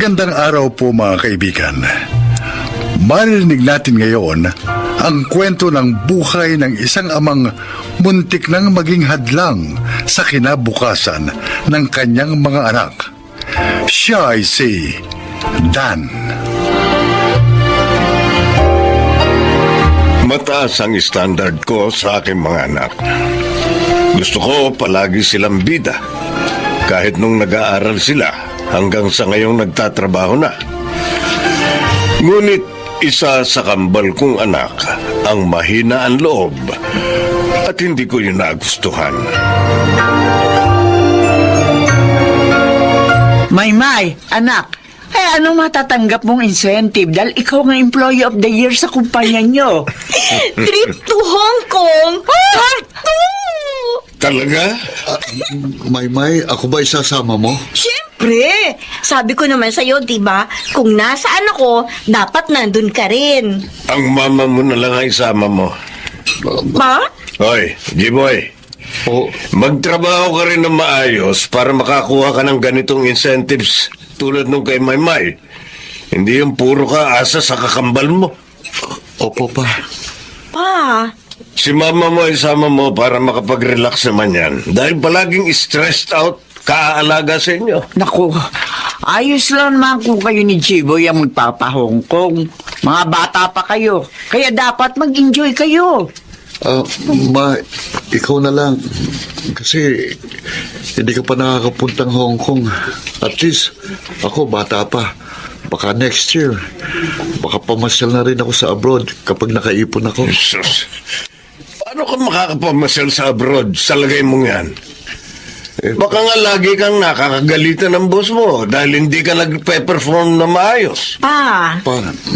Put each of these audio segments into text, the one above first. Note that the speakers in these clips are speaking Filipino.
Magandang araw po mga kaibigan. Marinig natin ngayon ang kwento ng buhay ng isang amang muntik nang maging hadlang sa kinabukasan ng kanyang mga anak. Siya ay si Dan. Mataas ang standard ko sa aking mga anak. Gusto ko palagi silang bida. Kahit nung nag-aaral sila, hanggang sa ngayong nagtatrabaho na. Ngunit isa sa kambal kong anak ang mahina ang loob at hindi ko yun nagustuhan. Maymay, anak, anong matatanggap mong incentive dahil ikaw ang Employee of the Year sa kumpanya nyo? Trip to Hong Kong! Part 2! Talaga? Maymay, ako ba isasama mo? Siyempre! Sabi ko naman sa'yo, diba? Kung nasaan ako, dapat nandun ka rin. Ang mama mo na lang ay isama mo. Pa? Hoy, G-boy. O, Magtrabaho ka rin ng maayos para makakuha ka ng ganitong incentives tulad nung kay Maymay. Hindi yung puro ka asa sa kakambal mo. opo pa. Pa? Si mama mo isama mo para makapag-relax naman yan. Dahil palaging stressed out, kaaalaga sa inyo. Naku, ayos lang naman kung kayo ni Jiboy ang magpapa-Hong Kong. Mga bata pa kayo, kaya dapat mag-enjoy kayo. Ikaw na lang. Kasi hindi ka pa nakakapuntang Hong Kong. At least, ako bata pa. Baka next year, baka pamasyal na rin ako sa abroad kapag nakaipon ako. Jesus. Paano ka makakapamasyal sa abroad sa lagay mong yan? Baka nga lagi kang nakakagalitan ng boss mo dahil hindi ka nagpe-perform na maayos. Pa?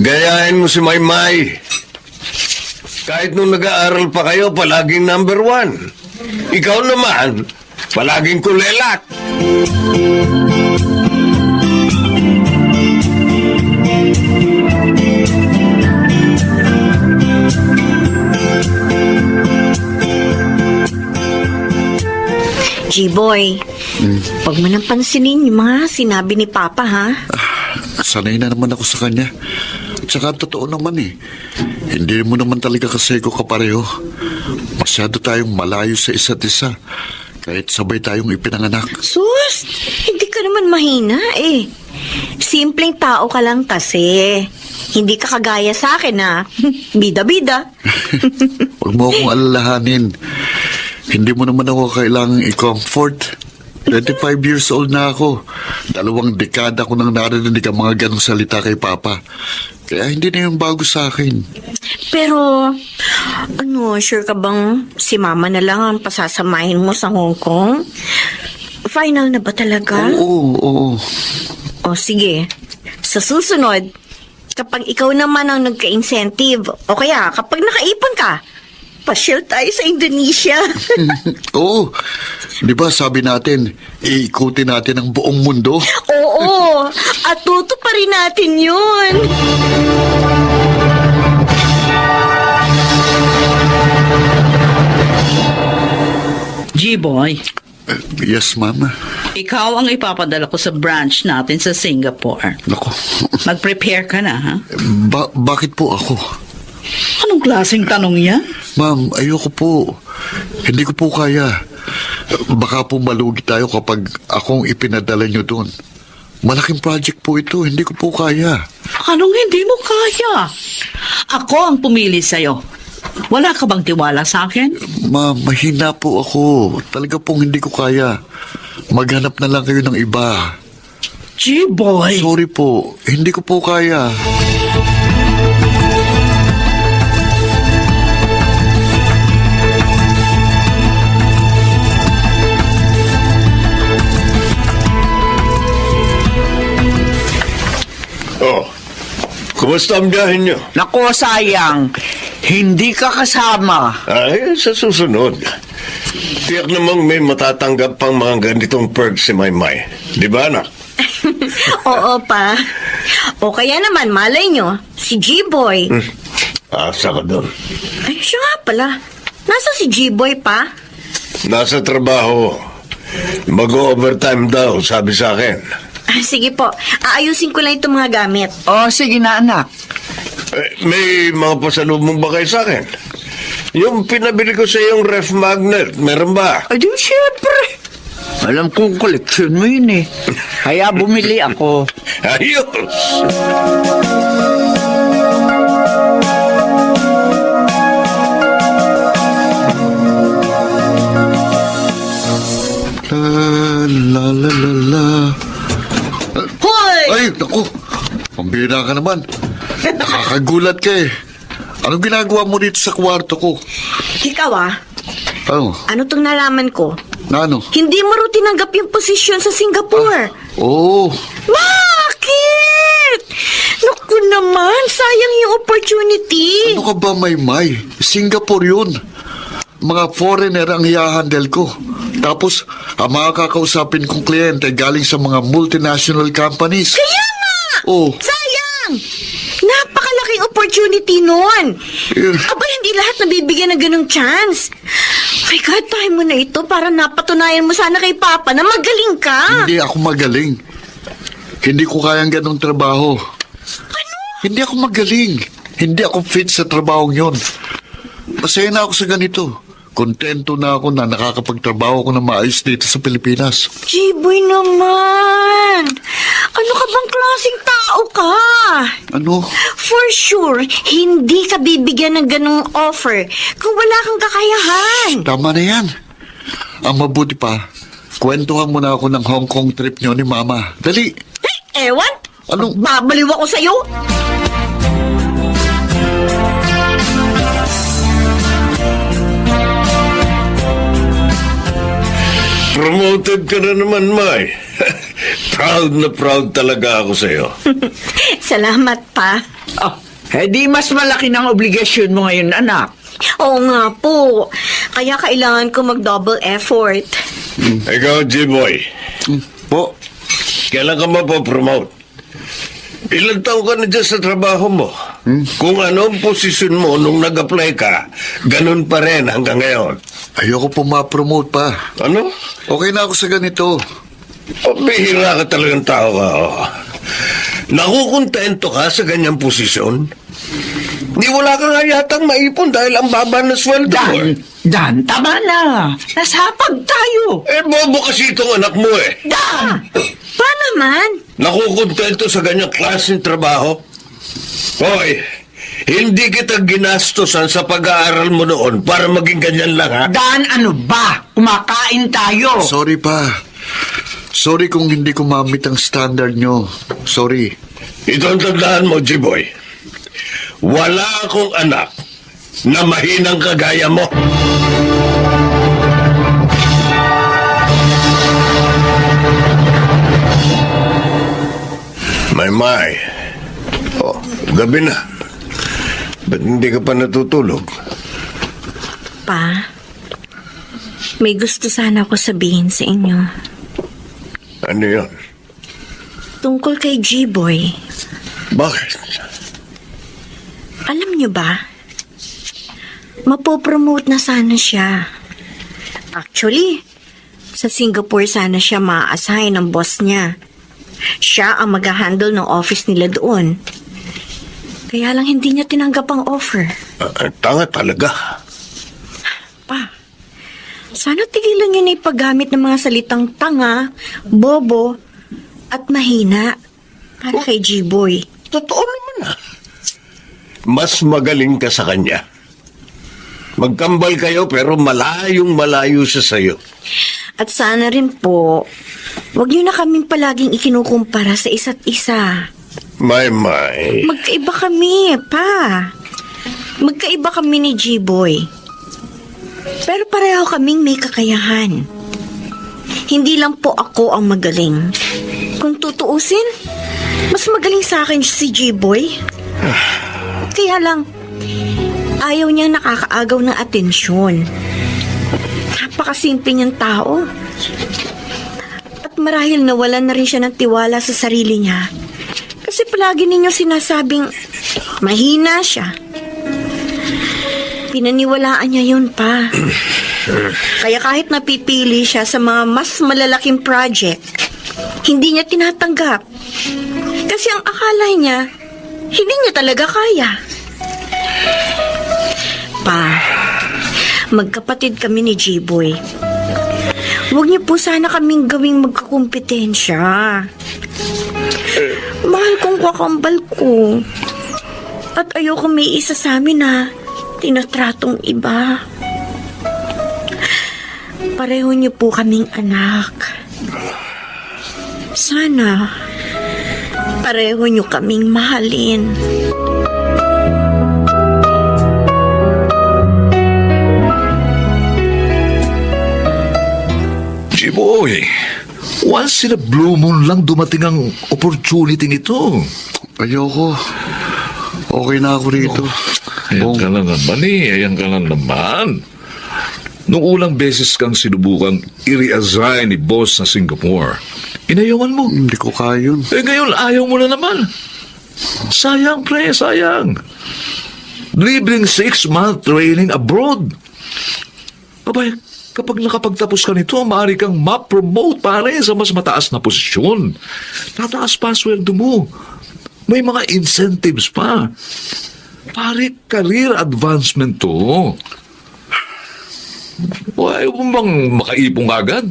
Gayahin mo si Maymay. Kahit nung nag-aaral pa kayo, palaging number 1. Ikaw naman, palaging kulelat. G-boy, huwag mo nang pansinin yung mga sinabi ni Papa, ha? Sanay na naman ako sa kanya. At saka totoo naman hindi mo naman talaga kasi ko kapareho. Masyado tayong malayo sa isa't isa. Kahit sabay tayong ipinanganak. Sus, hindi ka naman mahina, eh. Simpleng tao ka lang kasi. Hindi ka kagaya sa akin, ha? Bida-bida. Huwag mo akong alalahanin. Hindi mo naman ako kailangang i-comfort. 25 years old na ako. 2 dekada ko nang narinig ang mga ganong salita kay Papa. Kaya hindi na yung bago sa akin. Pero, sure ka bang si Mama na lang ang pasasamahin mo sa Hong Kong? Final na ba talaga? Oo. O sige, sa susunod, kapag ikaw naman ang nagka-incentive, o kaya kapag nakaipon ka, pasyal tayo sa Indonesia. Oo. Di ba sabi natin, iikutin natin ang buong mundo? Oo, at tutuparin natin yun. G-boy, Yes, Mama. ikaw ang ipapadala ko sa branch natin sa Singapore. Naku. Mag-prepare ka na, ha? Bakit po ako? Anong klaseng tanong yan? Ma'am, ayoko po. Hindi ko po kaya. Baka po malugi tayo kapag akong ipinadala nyo doon. Malaking project po ito. Hindi ko po kaya. Anong hindi mo kaya? Ako ang pumili sa'yo. Wala ka bang tiwala sa akin? Ma'am, mahina po ako. Talaga pong hindi ko kaya. Maghanap na lang kayo ng iba. G-boy! Sorry po. Hindi ko po kaya. Oh, kumusta ang biyahe nyo? Naku, sayang, hindi ka kasama. Ay, sa susunod. Tiyak namang may matatanggap pang mga ganitong perks si Maymay. Di ba, anak? Oo, pa. O kaya naman, malay nyo, si G-boy. Asa ka doon. Ay, siya nga pala. Nasa si G-boy pa? Nasa trabaho. Mag-overtime daw, sabi sa akin. Sige po, aayusin ko lang itong mga gamit. O, sige na anak. May mga pasalubong ba kayo sa akin? Yung pinabili ko sa yung ref magnet, meron ba? Ay, di syempre. Alam kong koleksyon mo yun eh. Kaya bumili ako. Ayos! La la la la. Hoy! Ay, naku. Pambira ka naman. Nakakagulat ka eh. Anong ginagawa mo dito sa kwarto ko? Ikaw Ano? ano tong nalaman ko? Na ano? Hindi mo rin tinanggap yung posisyon sa Singapore. Oo. Bakit? Naku naman, sayang yung opportunity. Ano ka ba, Maymay? Singapore yun. Mga foreigner ang i-handle ko. Tapos, ang mga kakausapin kong kliyente galing sa mga multinational companies. Kaya nga! Oh. Sayang! Napakalaking opportunity nun. Yeah. Aba, hindi lahat nabibigyan ng ganong chance. My God, tayo mo na ito para napatunayan mo sana kay Papa na magaling ka. Hindi ako magaling. Hindi ko kayang ganong trabaho. Ano? Hindi ako magaling. Hindi ako fit sa trabahong yon. Masaya na ako sa ganito. Kontento na ako na nakakapagtrabaho ko na maayos dito sa Pilipinas. Jiboy naman. Ano ka bang klaseng tao ka? Ano? For sure, hindi ka bibigyan ng ganong offer kung wala kang kakayahan. Tama na yan. Ang mabuti pa, kwentuhan mo na ako ng Hong Kong trip niyo ni Mama. Dali. Ewan? Anong- Babaliw ako sa'yo? Promoted ka na naman, May. Proud na proud talaga ako sa'yo. Salamat pa. Oh, di mas malaki ng obligasyon mo ngayon, anak. Oo nga po. Kaya kailangan ko mag-double effort. Ikaw, G-Boy, Po, kailan ka mapopromote? Ilang taon ka na dyan sa trabaho mo? Kung ano ang posisyon mo nung nag-apply ka, ganun pa rin hanggang ngayon. ayoko po ma-promote pa. Ano? Okay na ako sa ganito. O, bihira ka talagang tao ka. Oh. Nakukontento ka sa ganyang posisyon? Di wala ka nga yatang maipon dahil ang baba ng sweldo mo. Dan, tama na. Nasapag tayo. Bobo kasi itong anak mo eh. Dan! Pa naman? Nakukontento sa ganyang klaseng trabaho? Hoy, hindi kita ginastosan sa pag-aaral mo noon para maging ganyan lang, ha? Dan, ano ba? Kumakain tayo. Sorry pa. Sorry kung hindi ko ma-meet ang standard nyo. Sorry. Ito ang tandaan mo, G-Boy. Wala akong anak na mahinang kagaya mo. May. Oh, gabi na. Ba't hindi ka pa natutulog? Pa, may gusto sana ako sabihin sa inyo. Ano yun? Tungkol kay G-Boy. Bakit? Alam niyo ba? Mapopromote na sana siya. Actually, sa Singapore sana siya ma-assign ng boss niya. Siya ang mag-handle ng office nila doon. Kaya lang hindi niya tinanggap ang offer. Tanga talaga. Pa, sana tigilan niyo na ipaggamit ng mga salitang tanga, bobo, at mahina para kay G-Boy. Totoo naman, mas magaling ka sa kanya. Magkambal kayo pero malayong malayo siya sa'yo. At sana rin po, wag niyo na kaming palaging ikinukumpara sa isa't isa. May. Magkaiba kami, pa. Magkaiba kami ni G-Boy. Pero pareho kaming may kakayahan. Hindi lang po ako ang magaling. Kung tutuusin, mas magaling sa akin si G-Boy. Kaya lang, ayaw niyang nakakaagaw ng atensyon. Napakasimple niyang tao. At marahil nawalan na rin siya ng tiwala sa sarili niya. Kasi palagi ninyo sinasabing mahina siya. Pinaniwalaan niya yun, pa. Kaya kahit napipili siya sa mga mas malalaking project, Hindi niya tinatanggap. Kasi ang akala niya, hindi niya talaga kaya. Pa, magkapatid kami ni G-Boy. Huwag niyo po sana kaming gawing magkakumpetensya. Mahal kong kakambal ko. At ayoko may isa sa amin na tinatratong iba. Pareho niyo po kaming anak. Sana pareho niyo kaming mahalin. Jiboy, once in a blue moon lang dumating ang opportunity nito. Ayoko. Okay na ako rito. Ayan ka lang naman ayan ka lang naman. Nung ulang beses kang sinubukang i-reassign ni boss sa Singapore, inayawan mo. Hindi ko kaya yun. Ngayon ayaw mo na naman. Sayang, pre, sayang. Libreng 6-month training abroad. Abay, kapag nakapagtapos ka nito, maaari kang ma-promote pare sa mas mataas na posisyon. Tataas pa sweldo mo. May mga incentives pa. Pare, career advancement to. Ayaw mo bang makaipong agad?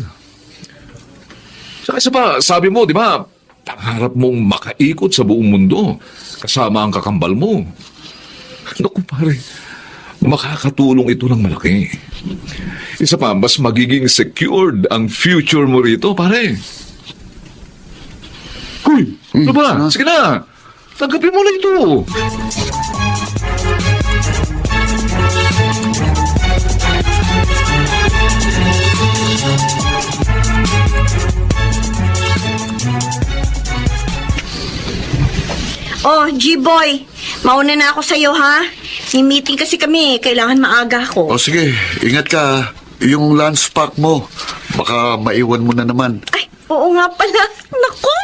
Saka isa pa, sabi mo, di ba, pangarap mong makaikot sa buong mundo kasama ang kakambal mo. Naku pare, makakatulong ito ng malaki. Isa pa, mas magiging secured ang future mo rito, pare. Huy, ano ba? Sige na, tanggapin mo na ito. Oh, G-Boy, mauna na ako sa'yo, ha? May meeting kasi kami, kailangan maaga ako. O sige, ingat ka. Yung lunch pack mo, baka maiwan mo na naman. Ay, oo nga pala. Naku!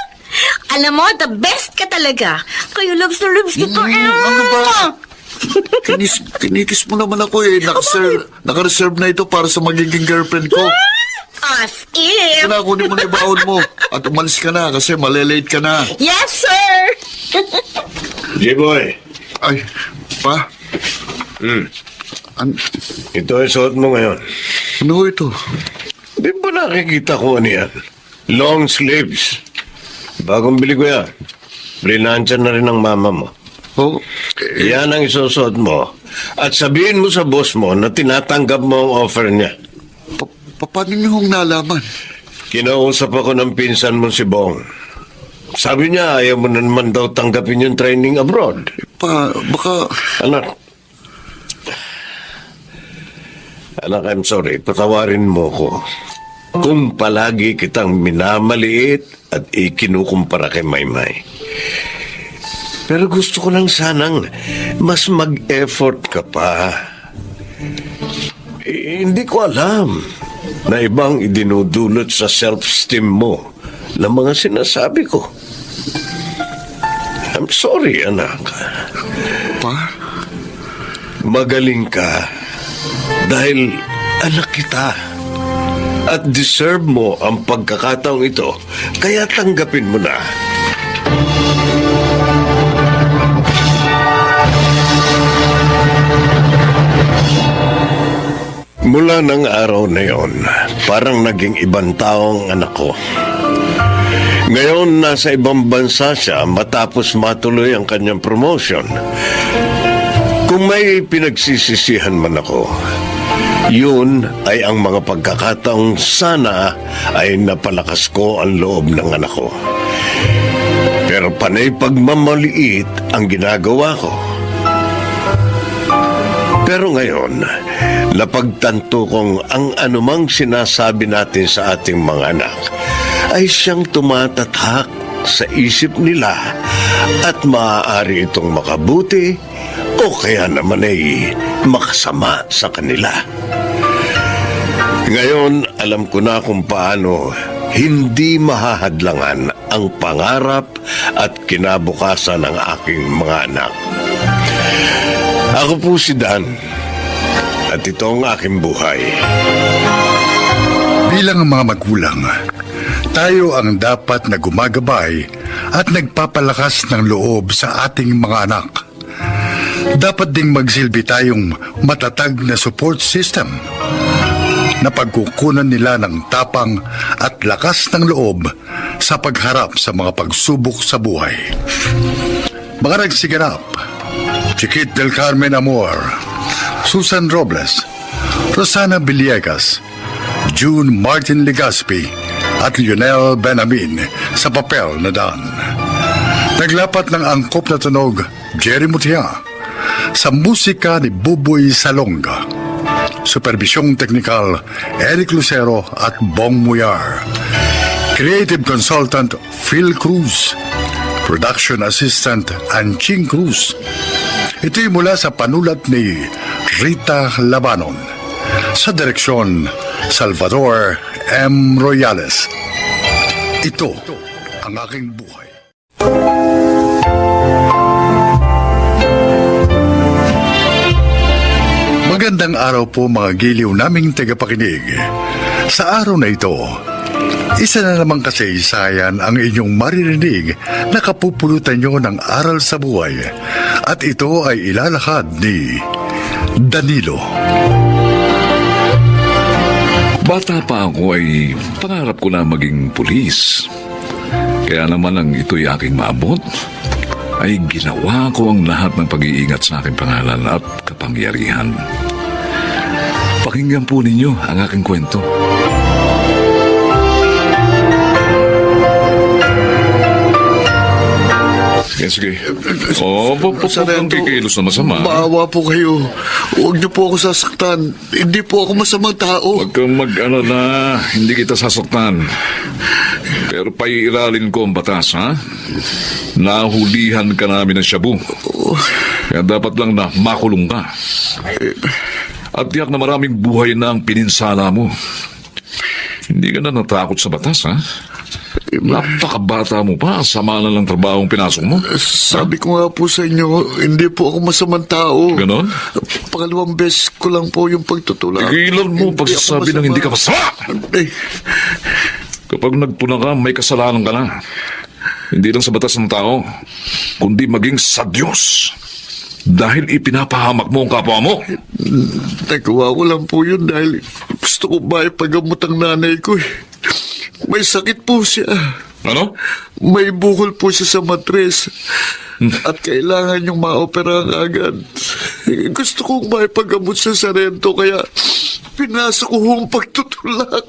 Alam mo, the best ka talaga. Kayo loves na loves kita. Ano ba? Kinikis mo naman ako eh. Naka-reserve na ito para sa magiging girlfriend ko. As if. Kaya kunin mo na yung baon mo. At umalis ka na kasi malilate ka na. Yes, sir! J-Boy, Ay, pa? ito ay suot mo ngayon. Ano ito? Di ba nakikita ko ano yan? Long sleeves. Bagong bili ko yan. Brinansya na rin ng mama mo. Oh, Yan ang isusuot mo. At sabihin mo sa boss mo na tinatanggap mo ang offer niya. paano niyo hong nalaman? Kinausap ako ng pinsan mo si Bong. Sabi niya ayaw mo na naman daw tanggapin yung training abroad. Pa, baka... Anak, I'm sorry. Patawarin mo ko. Kung palagi kitang minamaliit at ikinukumpara kay Maymay. Pero gusto ko lang sanang mas mag-effort ka pa. Hindi ko alam na ibang idinudulot sa self-esteem mo ng mga sinasabi ko. I'm sorry, anak. Pa? Magaling ka dahil anak kita at deserve mo ang pagkakataong ito, kaya tanggapin mo na. Mula ng araw na yon, parang naging ibang tao ang anak ko. Ngayon, nasa ibang bansa siya matapos matuloy ang kanyang promotion. Kung may pinagsisisihan man ako, yun ay ang mga pagkakataong sana ay napalakas ko ang loob ng anak ko. Pero panay pagmamaliit ang ginagawa ko. Pero ngayon, napagtanto kong ang anumang sinasabi natin sa ating mga anak ay siyang tumatatak sa isip nila at maaari itong makabuti o kaya naman ay makasama sa kanila. Ngayon, alam ko na kung paano hindi mahahadlangan ang pangarap at kinabukasan ng aking mga anak. Ako po si Dan at ito ang aking buhay. Bilang mga magulang, Tayo ang dapat na gumagabay at nagpapalakas ng loob sa ating mga anak. Dapat ding magsilbi tayong matatag na support system na pagkukunan nila ng tapang at lakas ng loob sa pagharap sa mga pagsubok sa buhay. Mga nagsiganap, Chiquit del Carmen Amor, Susan Robles, Rosana Villegas, June Martin Legaspi at Lionel Benamin sa papel na Dan. Naglapat ng angkop na tunog, Jerry Mutia, sa musika ni Buboy Salonga. Supervisyong teknikal, Eric Lucero at Bong Muyar. Creative consultant, Phil Cruz. Production assistant, Anching Cruz. Ito'y mula sa panulat ni Rita Labanon. Sa direksyon, Salvador M. Royales. Ito ang aking buhay. Magandang araw po mga giliw naming tagapakinig. Sa araw na ito, isa na namang kasaysayan ang inyong maririnig na kapupulutan nyo ng aral sa buhay. At ito ay ilalahad ni Danilo. Bata pa ako ay pangarap ko na maging pulis. Kaya naman ang ito'y aking maabot, ay ginawa ko ang lahat ng pag-iingat sa aking pangalan at kapangyarihan. Pakinggan po ninyo ang aking kwento. Sige. Kung kikilos na masama. Maawa po kayo. Huwag niyo po ako sasaktan. Hindi po ako masamang tao. Huwag kang mag-alala. Hindi kita sasaktan. Pero paiiralin ko ang batas, ha? Nahulihan ka namin ng shabu. Kaya dapat lang na makulong ka. At tiyak na maraming buhay na ang pininsala mo. Hindi ka na natakot sa batas, ha? Napakabata mo pa. Sama na lang trabahong pinasok mo. Sabi ko nga po sa inyo, hindi po ako masamang tao. Ganon? Pangalawang beses ko lang po yung pagtutulak. Tigilan mo pagsasabi ng hindi ka masama. Eh, Kapag nagpuna ka, may kasalanan ka na. Hindi lang sa batas ng tao, kundi maging sa Diyos. Dahil ipinapahamak mo ang kapwa mo. nagawa ko lang po yun dahil gusto ko ba ipagamot ang nanay ko. May sakit po siya. Ano? May bukol po siya sa matres. At kailangan yung maopera agad. Gusto kong maipagamot siya sa rento kaya pinasok ko ang pagtutulak.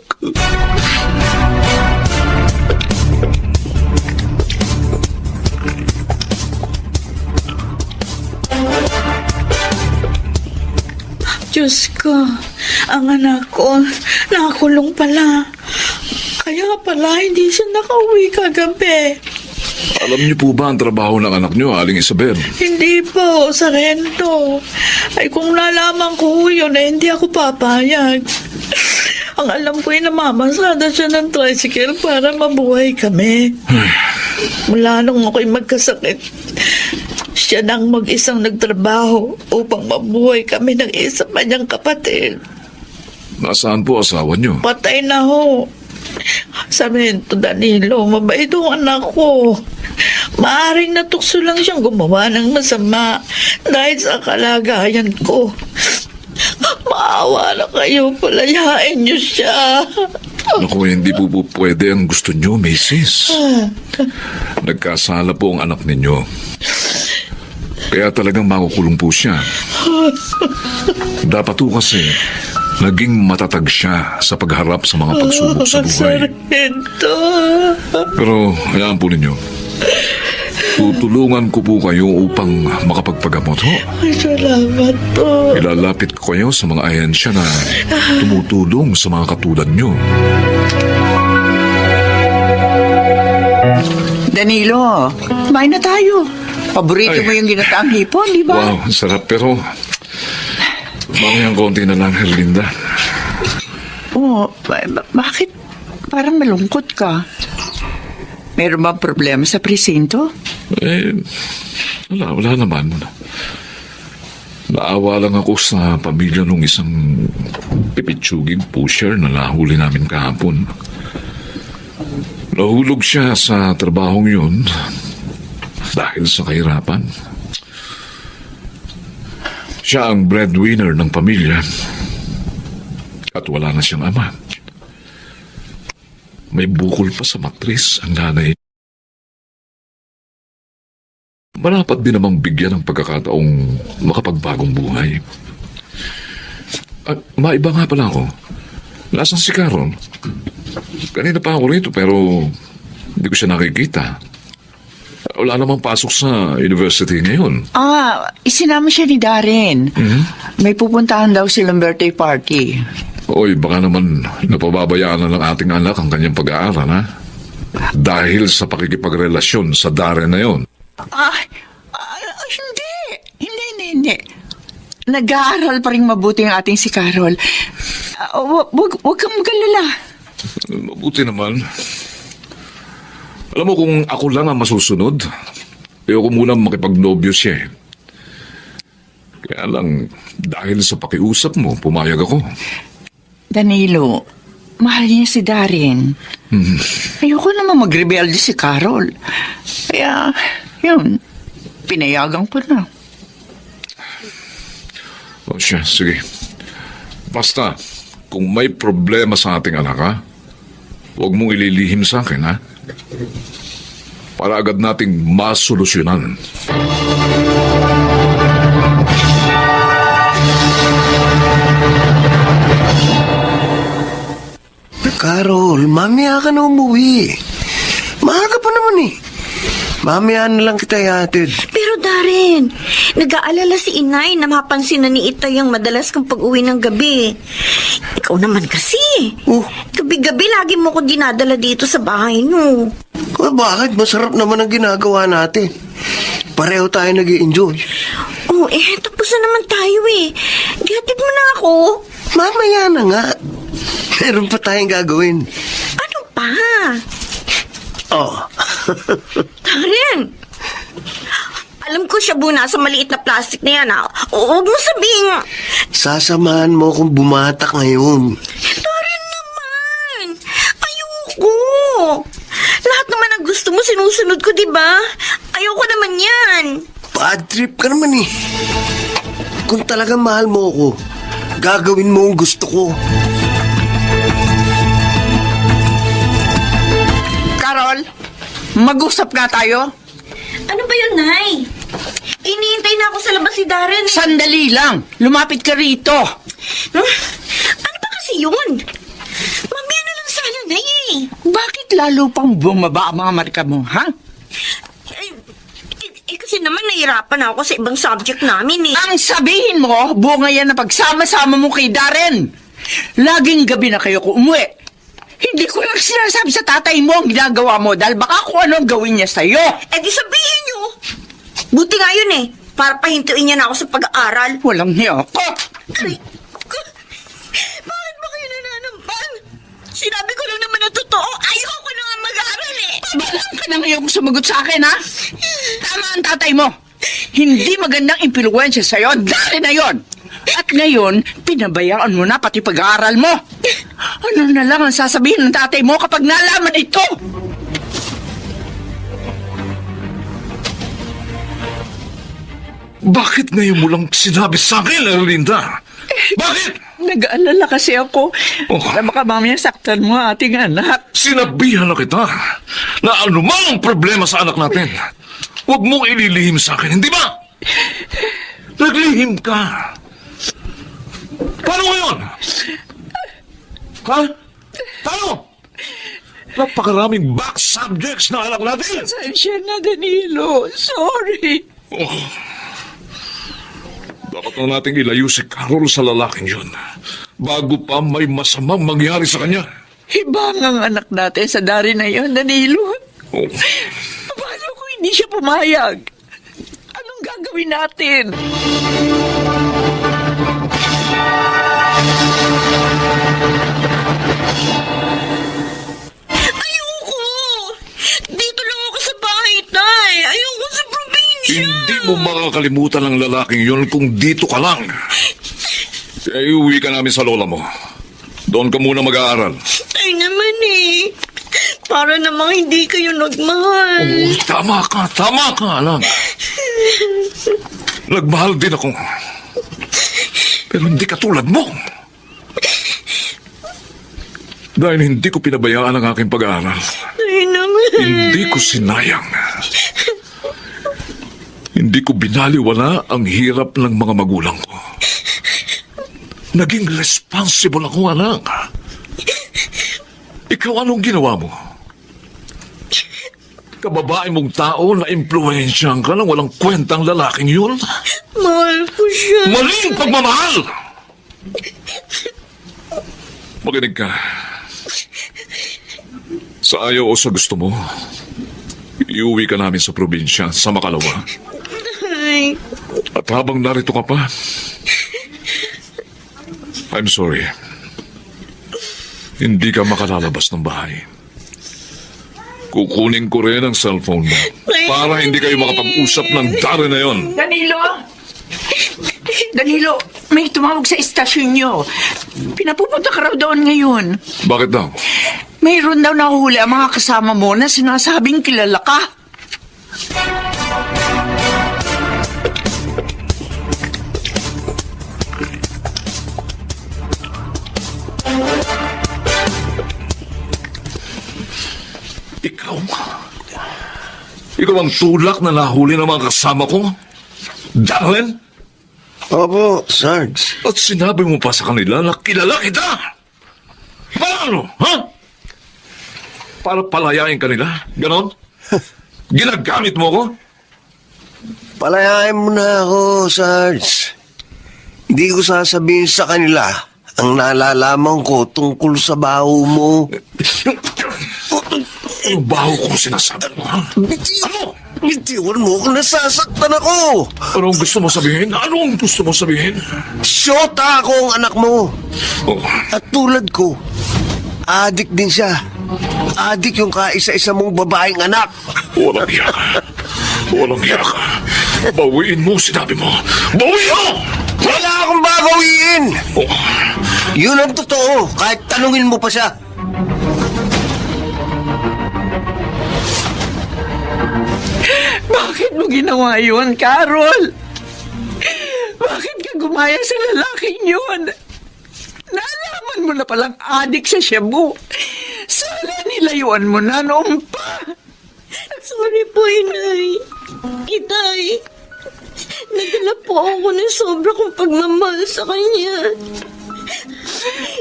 Diyos ko, ang anak ko, nakakulong pala. Kaya pala hindi siya nakauwi kagabi. Alam niyo po ba ang trabaho ng anak niyo, Aling Isabel? Hindi po, sa rento. Ay kung nalaman ko yun, hindi ako papayag. Ang alam ko ay namamasada siya ng tricycle para mabuhay kami. Mula nung ako'y magkasakit, siya nang mag-isang nagtrabaho upang mabuhay kami ng isa pa niyang kapatid. Nasaan po asawa niyo? Patay na ho. Sabi nito, Danilo, mabait ang anak ko. Maaring natukso lang siyang gumawa ng masama dahil sa kalagayan ko. Maawa na kayo, palayain niyo siya. Naku, hindi po pwede ang gusto niyo, Mrs. Nagkasala po ang anak ninyo. Kaya talagang makukulong po siya. Dapat po kasi naging matatag siya sa pagharap sa mga pagsubok sa buhay. Sargento. Pero hayaan po ninyo. Tutulungan ko po kayo upang makapagpagamot ho. Ay, salamat po. Ilalapit ko kayo sa mga ahensya na tumutulong sa mga katulad nyo. Danilo, kumain na tayo. Paborito mo yung ginataang hipon, di ba? Wow, ang sarap pero mamayang konti na lang, Herlinda. Oo, bakit parang malungkot ka? Meron bang problema sa presinto? Wala naman. Naawa lang ako sa pamilya nung isang pipitsuging pusher na nahuli namin kahapon. Nahulog siya sa trabahong yun dahil sa kahirapan. Siya ang breadwinner ng pamilya at wala na siyang ama. May bukol pa sa matris ang nanay. Marapat din namang bigyan ng pagkakataong makapagbagong buhay. At maiba nga pala ako. Nasaan si Carol? Kanina pa ako rito pero hindi ko siya nakikita. Wala namang pasok sa university ngayon. Isinama siya ni Darren. May pupuntahan daw silang birthday party. Oy, baka naman napababayaan na ng ating anak ang kanyang pag-aaral, ha? Dahil sa pakikipagrelasyon sa Darren na yon. Hindi. Nag-aaral pa rin mabuti ang ating si Carol. Huwag kang magalala. Mabuti naman. Alam mo, kung ako lang ang masusunod, ayoko muna makipagnobyo siya. Kaya lang, dahil sa pakiusap mo, pumayag ako. Danilo, mahal niya si Darren. Ayoko naman magrebelde si Carol. Kaya, yun, pinayagan ko na. O siya, sige. Basta, kung may problema sa ating anak, ha? Huwag mong ililihim sa akin, ha? Para agad nating masolusyonan. Carol, mamaya ka na umuwi. Maaga pa naman eh. Mamaya na lang kita ihatid. Pero Darren, nag-aalala si Inay na mapansin na ni Itay ang madalas kang pag-uwi ng gabi. Ikaw naman kasi. Gabi-gabi lagi mo ko dinadala dito sa bahay niyo. Bakit? Masarap naman ang ginagawa natin. Pareho tayo nag-i-enjoy. Tapos na naman tayo eh. Gihatid mo na ako. Mamaya na nga. Meron pa tayong gagawin. Ano pa? Darren, alam ko siya buna sa maliit na plastic na yan, ha? Huwag mo sabihin. Sasamahan mo akong bumatak ngayon. Darren naman, ayoko. Lahat naman ang gusto mo sinusunod ko, di ba? Ayoko naman yan. Bad trip ka naman eh. Kung talagang mahal mo ako, gagawin mo ang gusto ko. Carol, mag-usap nga tayo. Ano ba yun, Nay? Iniintay na ako sa labas si Darren. Sandali lang. Lumapit ka rito. Ano ba kasi yun? Mamaya na lang sana, Nay eh. Bakit lalo pang bumaba ang mga marka mo, ha? Kasi naman nahirapan ako sa ibang subject namin eh. Ang sabihin mo, bunga yan na pagsama-sama mo kay Darren. Laging gabi na kayo kung umuwi. Hindi ko lang sinasabi sa tatay mo ang ginagawa mo dahil baka kung ano ang gawin niya sa'yo. Di sabihin niyo. Buti nga yun eh. Para pahintuin niya na ako sa pag-aaral. Walang niya ako. Aray ko. Bakit ba kayo nananampal? Sinabi ko lang naman na totoo. Ayoko na nga mag-aaral eh. Balang ka na ngayon sumagot sa akin, ha? Tama ang tatay mo. Hindi magandang impluwensya sa'yo dahil na yon. At ngayon, pinabayaan mo na pati pag-aaral mo. Ano na lang ang sasabihin ng tatay mo kapag nalaman ito? Bakit ngayon mo lang sinabi sa akin, Erlinda? Bakit? Nag-aalala kasi ako. Na baka mamaya saktan mo ang ating anak. Sinabihan na kita na anuman ang problema sa anak natin, huwag mong ililihim sa akin, hindi ba? Naglihim ka. Paano ngayon? Ha? Paano? Napakaraming back subjects na anak natin. Pasensya na, Danilo. Sorry. Dapat na nating ilayo si Carol sa lalaking yun bago pa may masamang mangyari sa kanya. Ibang ang anak natin sa dari na yon, Danilo. Paano kung hindi siya pumayag? Anong gagawin natin? Ayoko. Dito lang ako sa bahay, Tay. Ayoko sa probinsya. Hindi mo makakalimutan ang lalaking yun kung dito ka lang. Uwi ka namin sa lola mo. Doon ka muna mag-aaral. Tay naman eh. Para namang hindi kayo nagmahal. Oh, tama ka, anak. Nagmahal din ako. Pero hindi katulad mo. Dahil hindi ko pinabayaan ang aking pag-aaral. Ay naman. Hindi ko sinayang. Hindi ko binaliwala ang hirap ng mga magulang ko. Naging responsible ako, anak. Ikaw, anong ginawa mo? Kababae mong tao na impluwensyahan ka ng walang kwentang lalaking yun? Mahal ko siya. Maling pagmamahal! Makinig ka. Sa ayaw o sa gusto mo, iuwi ka namin sa probinsya sa Makalawa. Ay, At habang narito ka pa, I'm sorry. Hindi ka makalalabas ng bahay. Kukunin ko rin ang cellphone mo para hindi kayo makapag-usap ng dare na yon. Danilo, may tumawag sa istasyon nyo. Pinapupunta ka raw doon ngayon. Bakit daw? Mayroon daw nahuli ang mga kasama mo na sinasabing kilala ka. Ikaw ang tulak na nahuli ng mga kasama ko? Darren? Opo, Sarge. At sinabi mo pa sa kanila na kilala kita? Paano? Ha? Para palayain kanila? Ganon? Ginagamit mo ko? Palayain mo na ako, Sarge. Hindi ko sasabihin sa kanila ang nalalaman ko tungkol sa baho mo. Ang baho kong sinasabi mo, ha? Ano? Bitiwan mo kung nasasaktan ako. Anong gusto mo sabihin? Anong gusto mo sabihin? Syota ako ang anak mo. Oh, At tulad ko, adik din siya. Adik yung kaisa-isa mong babaeng anak. walang hiya ka. Walang hiya ka. Bawiin mo, sinabi mo. Bawiin mo! Wala akong babawiin. Oh, Yun ang totoo, kahit tanungin mo pa siya. Bakit mo ginawa yun, Carol? Bakit ka gumaya sa lalaking yun? Nalaman mo na palang adik sa shabu. Sana nilayuan mo na noon pa. sorry po, Inay. Itay, nagdala po ako ng sobra kong pagmamahal sa kanya.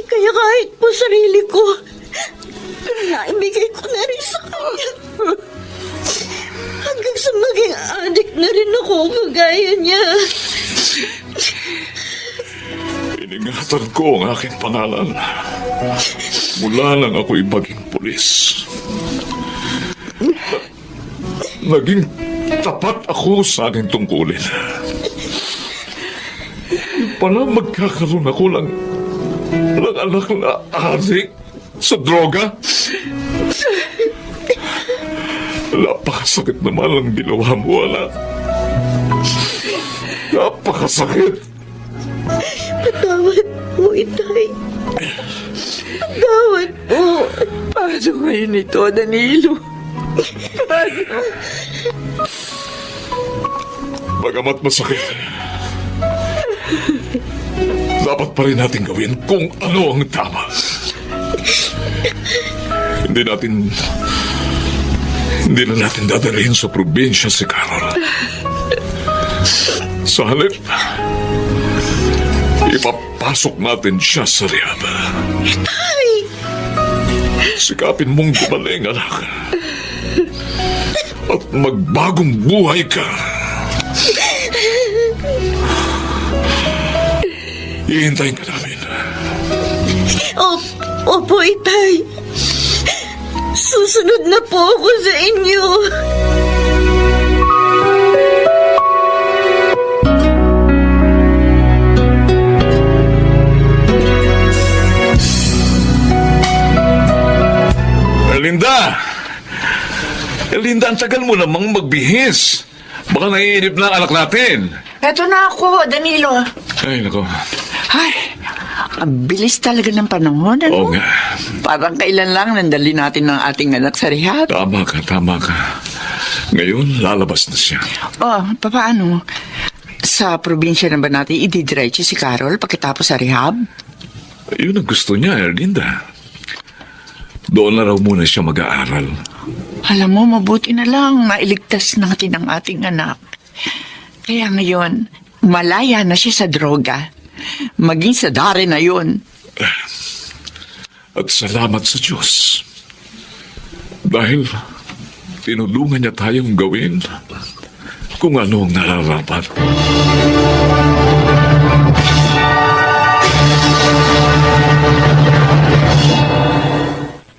Kaya kahit po sarili ko, naibigay ko na rin sa kanya. Hanggang sa maging addict na rin ako kagaya niya. iningatan ko ang aking pangalan. Mula lang ako'y maging pulis. Naging tapat ako sa aking tungkulin. Pala magkakaroon ako ng anak na adik sa droga. Napakasakit naman ang ginawa mo, anak. Napakasakit. Patawad po, Itay. Patawad po. Paano ngayon ito, Danilo? Paano? Bagamat masakit, dapat pa rin natin gawin kung ano ang tama. Hindi na natin dadalhin sa probinsya si Carol. Sa halip, ipapasok natin siya sa rehab. Sikapin mong gumaling, anak. At magbagong buhay ka. Ihintayin ka namin. Opo, Itay. Susunod na po ako sa inyo. Linda, ang tagal mo namang magbihis. Baka naiinip na ang anak natin. Eto na ako, Danilo. Ay, nako. Ay, Ang bilis talaga ng panahon, ano? Oo nga. Parang kailan lang nandali natin ng ating anak sa rehab. Tama ka. Ngayon, lalabas na siya. Oh, paano? Sa probinsya na ba natin ididiretso si Carol pagkatapos sa rehab? Yun ang gusto niya, Erlinda. Doon na raw muna siya mag-aaral. Alam mo, mabuti na lang mailigtas natin ang ating anak. Kaya ngayon, malaya na siya sa droga. Maging sa dare na yun. At salamat sa Diyos. Dahil tinulungan niya tayong gawin kung ano ang nararapat.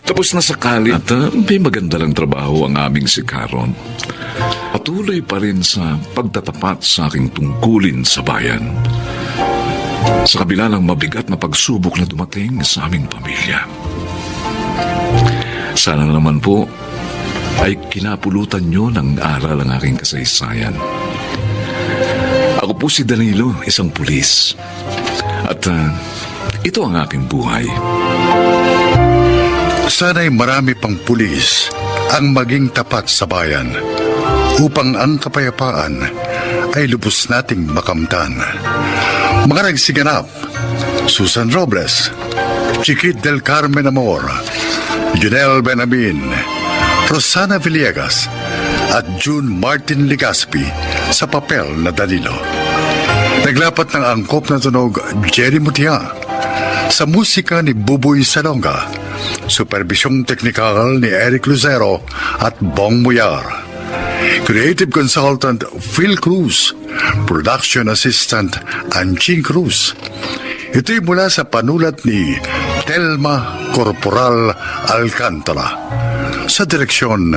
Tapos na sa college at may maganda lang trabaho ang aming si Caron. Patuloy pa rin sa pagtatapat sa aking tungkulin sa bayan. Sa kabila ng mabigat na pagsubok na dumating sa aming pamilya. Sana naman po ay kinapulutan nyo ng aral ang aking kasaysayan. Ako po si Danilo, isang pulis. At ito ang aking buhay. Sana'y marami pang pulis ang maging tapat sa bayan upang ang kapayapaan ay lubos nating makamtan. Mga nagsiganap, Susan Robles, Chiquit del Carmen Amor, Junel Benamin, Rosana Villegas, at June Martin Legaspi sa papel na Danilo. Naglapat ng angkop na tunog Jerry Mutia, sa musika ni Buboy Salonga, supervisyong teknikal ni Eric Lucero at Bong Muyar. Creative Consultant Phil Cruz, Production Assistant Anching Cruz. Ito'y mula sa panulat ni Telma Corporal Alcantara. Sa direksyon,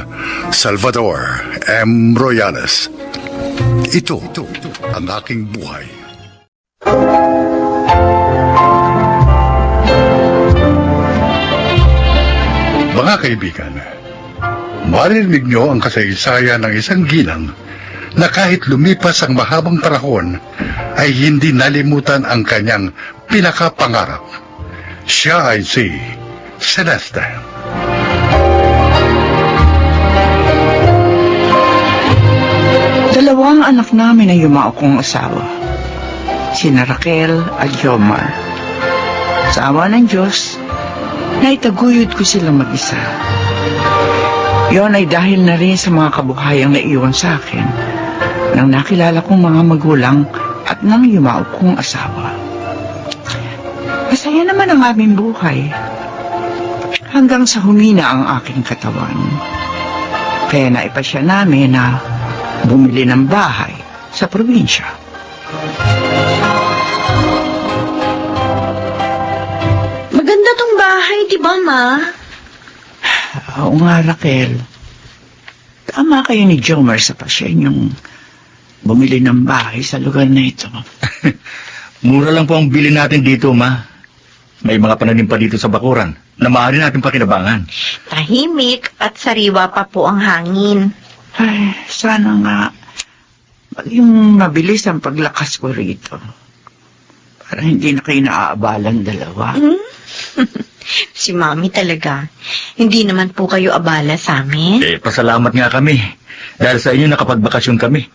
Salvador M. Royales. Ito ang aking buhay. Mga kaibigan, marinig niyo ang kasaysayan ng isang ginang na kahit lumipas ang mahabang panahon ay hindi nalimutan ang kanyang pinakapangarap. Siya ay si Celeste. Dalawang anak namin ay yumao kong asawa. Sina Raquel at Jomar. Sa awa ng Diyos, naitaguyod ko silang mag-isa. Yon ay dahil na rin sa mga kabuhayang naiwan sa akin nang nakilala kong mga magulang at nang yumao kong asawa. Masaya naman ang aming buhay hanggang sa humina ang aking katawan. Kaya naipasya namin na bumili ng bahay sa probinsya. Maganda tong bahay, di ba, Ma? Oo nga, Raquel. Tama kayo ni Jomer sa pasyon yung bumili ng bahay sa lugar na ito. Mura lang po ang bili natin dito, Ma. May mga pananim pa dito sa bakuran na maaari natin pakinabangan. Tahimik at sariwa pa po ang hangin. Ay, sana nga maging mabilis ang paglakas ko rito. Para hindi na kayo naaabalang dalawa. Si Mami talaga. Hindi naman po kayo abala sa amin. Pasalamat nga kami. Dahil sa inyo nakapagbakasyon kami.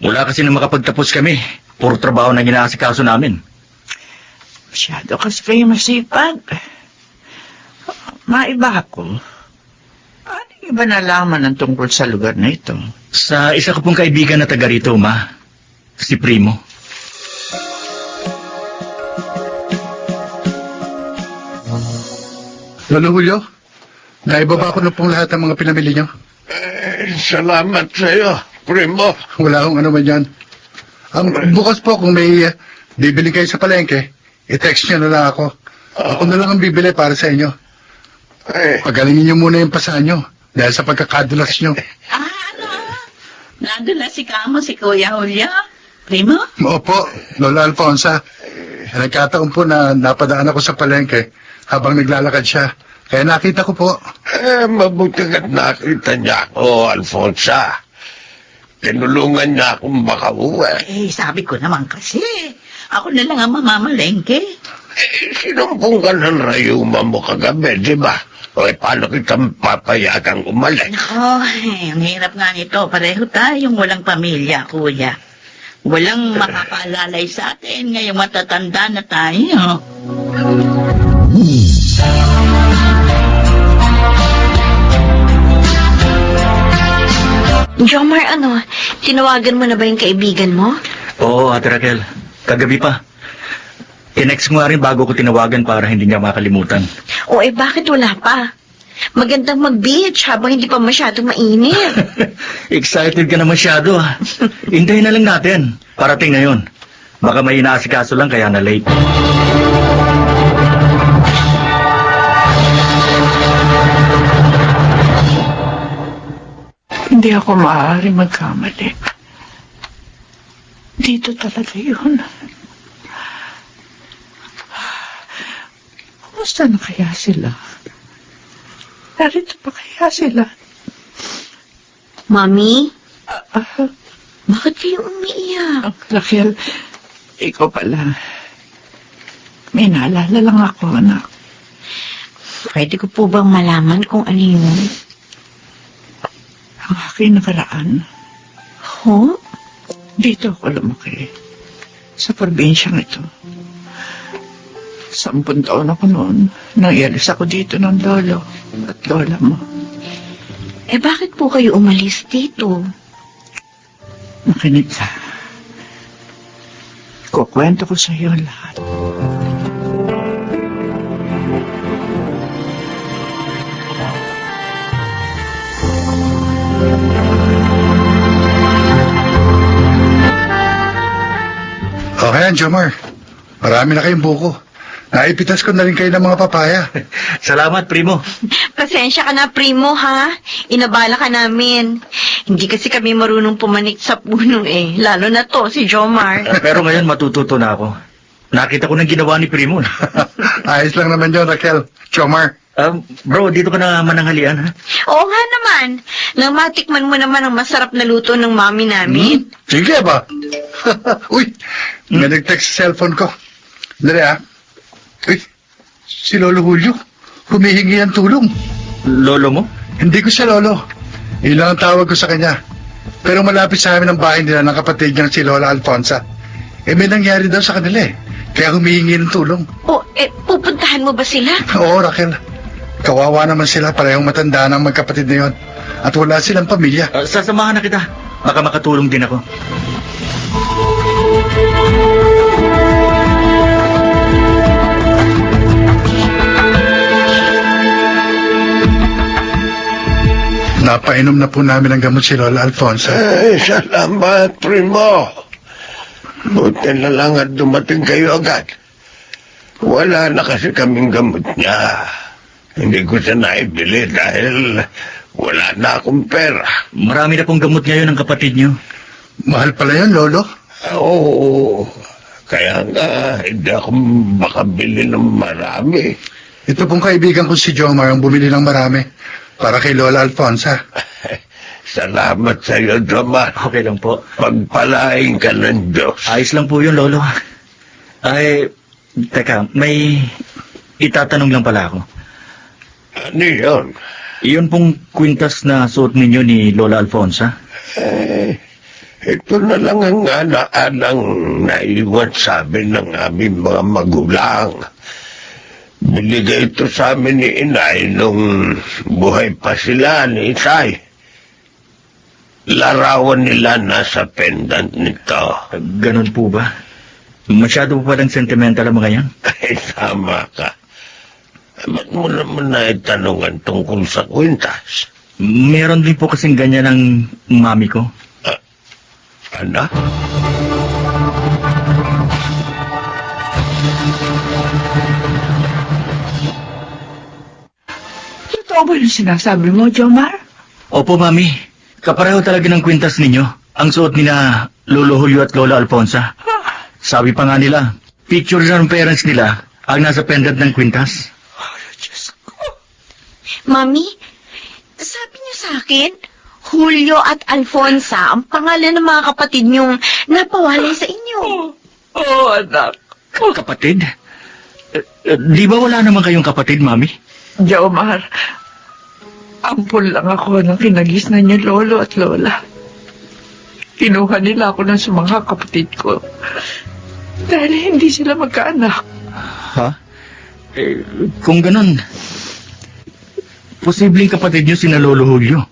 Wala kasi na makapagtapos kami. Puro trabaho na ginaasikaso namin. Masyado kasi kayo masipag. Maiba ako. Ano yung iba nalaman ang tungkol sa lugar na ito? Sa isa ko pong kaibigan na taga rito, Ma. Si Primo. Lolo Julio, naibaba ko na pong lahat ng mga pinamili niyo. Salamat sa iyo, Primo. Wala akong ano man yan. Ang bukas po kung may bibili kayo sa palengke, i-text niyo na lang ako. Ako na lang ang bibili para sa inyo. Eh, Pagalingin niyo muna yung pasahan niyo dahil sa pagkakadulas niyo. Nandun na si Kamo, si Kuya Julio. Primo? Opo, Lola Alfonsa. Nagkataon po na napadaan ako sa palengke habang naglalakad siya. Kaya nakita ko po. mabuti ka't nakita niya ako, Alfonsa. Tinulungan niya akong makauwi. Sabi ko naman kasi, ako na lang ang mamamalengke. Sinumpong ka ng rayuma mo kagabi, di ba? O paano kita papayagang umalis? Oh, ang hirap nga nito. Pareho tayong walang pamilya, kuya. Walang makapaalalay sa atin ngayong matatanda na tayo. Jomar, tinawagan mo na ba yung kaibigan mo? Oo, Ate Raquel. Kagabi pa. Tinext mo nga rin bago ko tinawagan para hindi niya makalimutan. O bakit wala pa? Magandang mag-beach habang hindi pa masyado mainit. Excited ka na masyado, ha? Hintayin na lang natin. Parating na yun. Baka may inaasikaso lang kaya na late. Hindi ako maaari magkamali. Dito talaga yun. Kumusta na kaya sila? Narito pa kaya sila? Mami, bakit kayo umiiyak? Raquel, ikaw pala. May naalala lang ako, anak. Pwede ko po bang malaman kung ano yun? Ang aking nakaraan. Ho? Dito ako lumaki. Sa probinsyang ito. 10 taon ako noon nang ialis ako dito ng lolo at lola mo. Bakit po kayo umalis dito? Makinig ka. Kukwento ko sa iyo lahat. Okay, Jomar. Marami na kayong buko. Naipitas ko na rin kayo ng mga papaya. Salamat, Primo. Pasensya ka na, Primo, ha? Inabala ka namin. Hindi kasi kami marunong pumanik sa puno lalo na to, si Jomar. Pero ngayon matututo na ako. Nakita ko ng ginawa ni Primo. Ayos lang naman yun, Raquel. Jomar. Bro, dito ka na mananghalian, ha? Oo nga naman. Nang matikman mo naman ang masarap na luto ng mami namin. Sige ba? Uy, may nag-text sa cellphone ko. Dali Uy, si Lolo Julio. Humihingi ng tulong. Lolo mo? Hindi ko siya lolo. Ilang ang tawag ko sa kanya. Pero malapit sa amin ang bahay nila ng kapatid niyang si Lola Alfonsa. May nangyari daw sa kanila Kaya humihingi ng tulong. Pupuntahan mo ba sila? Oo, Raquel. Kawawa naman sila, parehong matanda ng magkapatid na yun. At wala silang pamilya. Sasamahan na kita. Baka makatulong din ako. Napainom na po namin ang gamot si Lola Alfonsa. Ay, salamat, Primo. Buti na lang at dumating kayo agad. Wala na kasi kaming gamot niya. Hindi ko siya naibili dahil wala na akong pera. Marami na pong gamot ngayon ng kapatid niyo. Mahal pala yun, Lolo. Oo, kaya nga hindi ako makabili ng marami. Ito pong kaibigan ko si Jomar ang bumili ng marami para kay Lola Alfonsa. Salamat sa iyo, Jomar. Okay lang po. Pagpalain ka ng Diyos. Ayos lang po yun, Lolo. Ay, teka, may itatanong lang pala ako. Ano yun? Iyon pong kwintas na suot ninyo ni Lola Alfonsa? Ito na lang ang ala-alang naiwan sa amin ng aming mga magulang. Binigay ito sa amin ni Inay nung buhay pa sila ni Isay. Larawan nila nasa pendant nito. Ganon po ba? Masyado po palang sentimental ang mga yan? Ay, tama ka. Ba't mo naman naitanungan tungkol sa kwintas? Meron din po kasing ganyan ang mami ko. Ano? Totoo ba yung sinasabi mo, Jomar? Opo, mami. Kapareho talaga ng kwintas ninyo. Ang suot ni na Lolo Julio at Lola Alfonsa. Sabi pa nga nila, picture ng parents nila ang nasa pendant ng kwintas. Diyos ko. Mami, sabi niyo sa akin, Julio at Alfonsa ang pangalan ng mga kapatid niyong napawalay sa inyo. Oo, anak. Kapatid? Di ba wala naman kayong kapatid, Mami? Jomar, ampun lang ako ng kinagis na niyo lolo at lola. Kinuha nila ako ng sa mga kapatid ko. Dahil hindi sila magkaanak. Ha? Kung ganun, posibleng kapatid niyo sina Lolo Julio.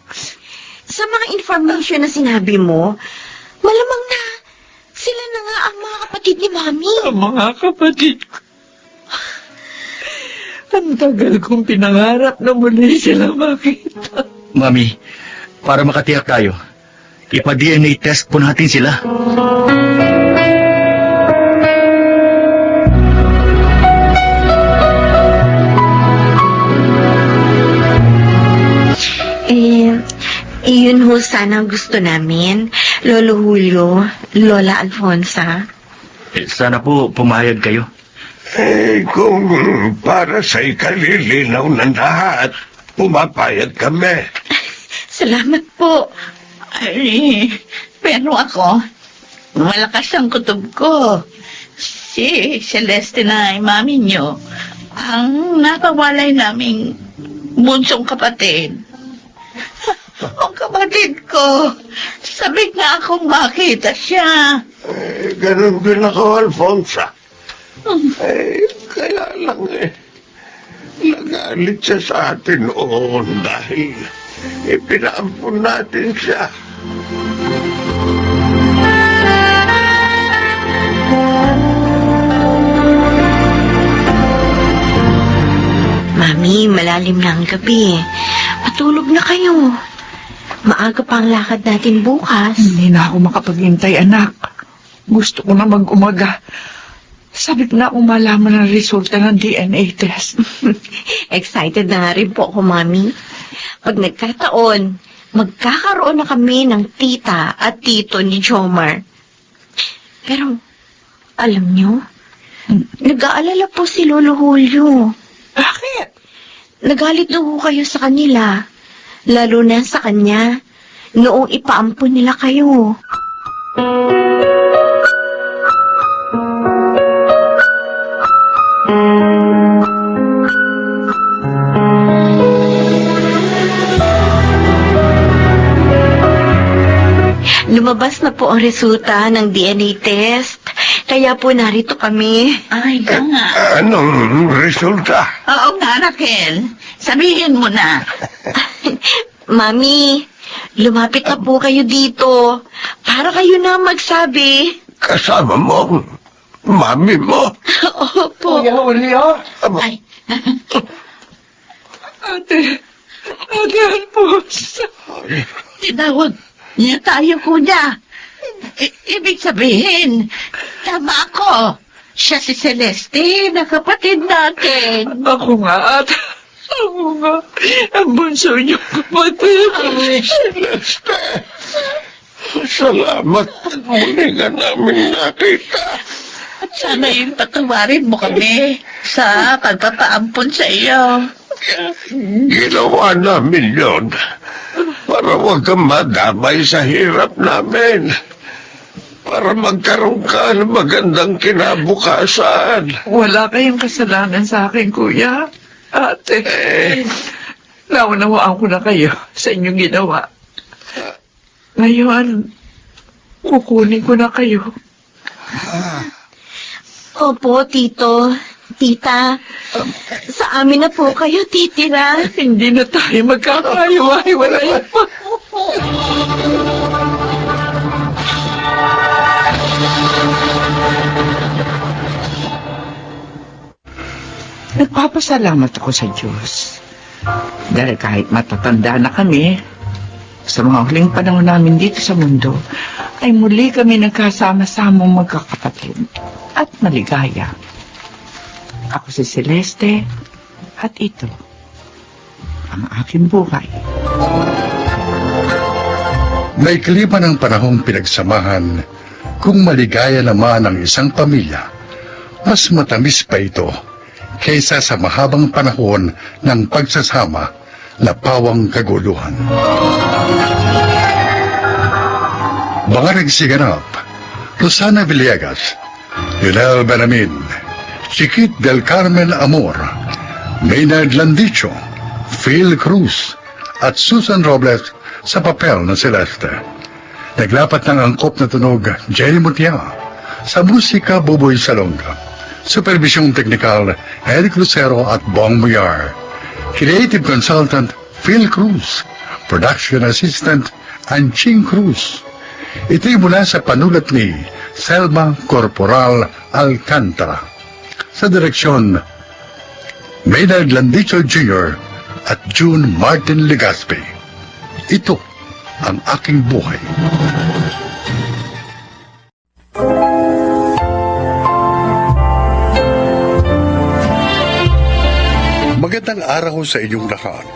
Sa mga information na sinabi mo, malamang na sila na nga ang mga kapatid ni Mami. Ang mga kapatid ko. Ang tagal kong pinangarap na muli sila makita. Mami, para makatiyak tayo, ipa-DNA test po natin sila. Iyon ho sana ang gusto namin, Lolo Julio, Lola Alfonsa. Sana po pumayag kayo. Kung para sa ikalilinaw ng lahat, pumapayag kami. Salamat po. Ay, pero ako, malakas ang kutob ko. Si Celeste na ay mami niyo, ang nakawalay naming bunsong kapatid. Ang kapatid ko, sabik na akong makita siya. Ganun din ako, Alfonsa. Kaya lang nagalit siya sa atin noon dahil ipinaampun natin siya. Mami, malalim na ang gabi. Matulog na kayo. Maaga pa ang lakad natin bukas. Hindi na ako makapaghintay, anak. Gusto ko na mag-umaga. Sabik na akong malaman ang resulta ng DNA test. Excited na nga rin po ako, Mami. Pag nagkataon, magkakaroon na kami ng tita at tito ni Jomar. Pero, alam nyo, nag-aalala po si Lolo Julio. Bakit? Nagalit daw ho kayo sa kanila, lalo na sa kanya, noong ipaampun nila kayo. Lumabas na po ang resulta ng DNA test, kaya po narito kami. Ay, ka nga. Anong resulta? Oo nga, Raquel. Sabihin mo na. Mami, lumapit na po kayo dito para kayo na magsabi. Kasama mo, mami mo. Opo. Kuya Julio? Ay, Ate Alfonso. tinawag niya tayo, kuya. Ibig sabihin, tama ako. Siya si Celeste, na kapatid natin. Ako nga, ate. Ako nga. Ang bunso niyo kapatid. Celeste, salamat. Muli ka namin nakita. At sana yung patawarin mo kami sa pagpapaampon sa iyo. Ginawa namin yon para huwag kang madamay sa hirap namin. Para magkaroon ka ng magandang kinabukasan. Wala kayong kasalanan sa akin, kuya. Ate. Naunawaan ko na kayo sa inyong ginawa. Ngayon, kukunin ko na kayo. Opo, tito, tita. Sa amin na po kayo titira. Hindi na tayo magkakahiwa-hiwalay pa. Nagpapasalamat ako sa Diyos. Dahil kahit matatanda na kami, sa mga huling panahon namin dito sa mundo, ay muli kami nagkasama-samang magkakapatid at maligaya. Ako si Celeste at ito ang aking buhay. May klima ng panahong pinagsamahan, kung maligaya naman ang isang pamilya, mas matamis pa ito kaysa sa mahabang panahon ng pagsasama na pawang kaguluhan. Mga nagsiganap, Rosana Villegas, Lionel Benamin, Chiquit del Carmen Amor, Maynard Landicho, Phil Cruz, at Susan Robles sa papel na Celeste. Naglapat ng angkop na tunog Jenny Mutia, sa musika Buboy Salonga. Supervisyong teknikal Eric Lucero at Bong Muyar. Creative consultant Phil Cruz. Production assistant Anching Cruz. Ito'y mula sa panulat ni Selma Corporal Alcantara. Sa direksyon Maynard Landicho Jr. at June Martin Legaspi. Ito ang aking buhay. Magandang araw sa inyong lahat.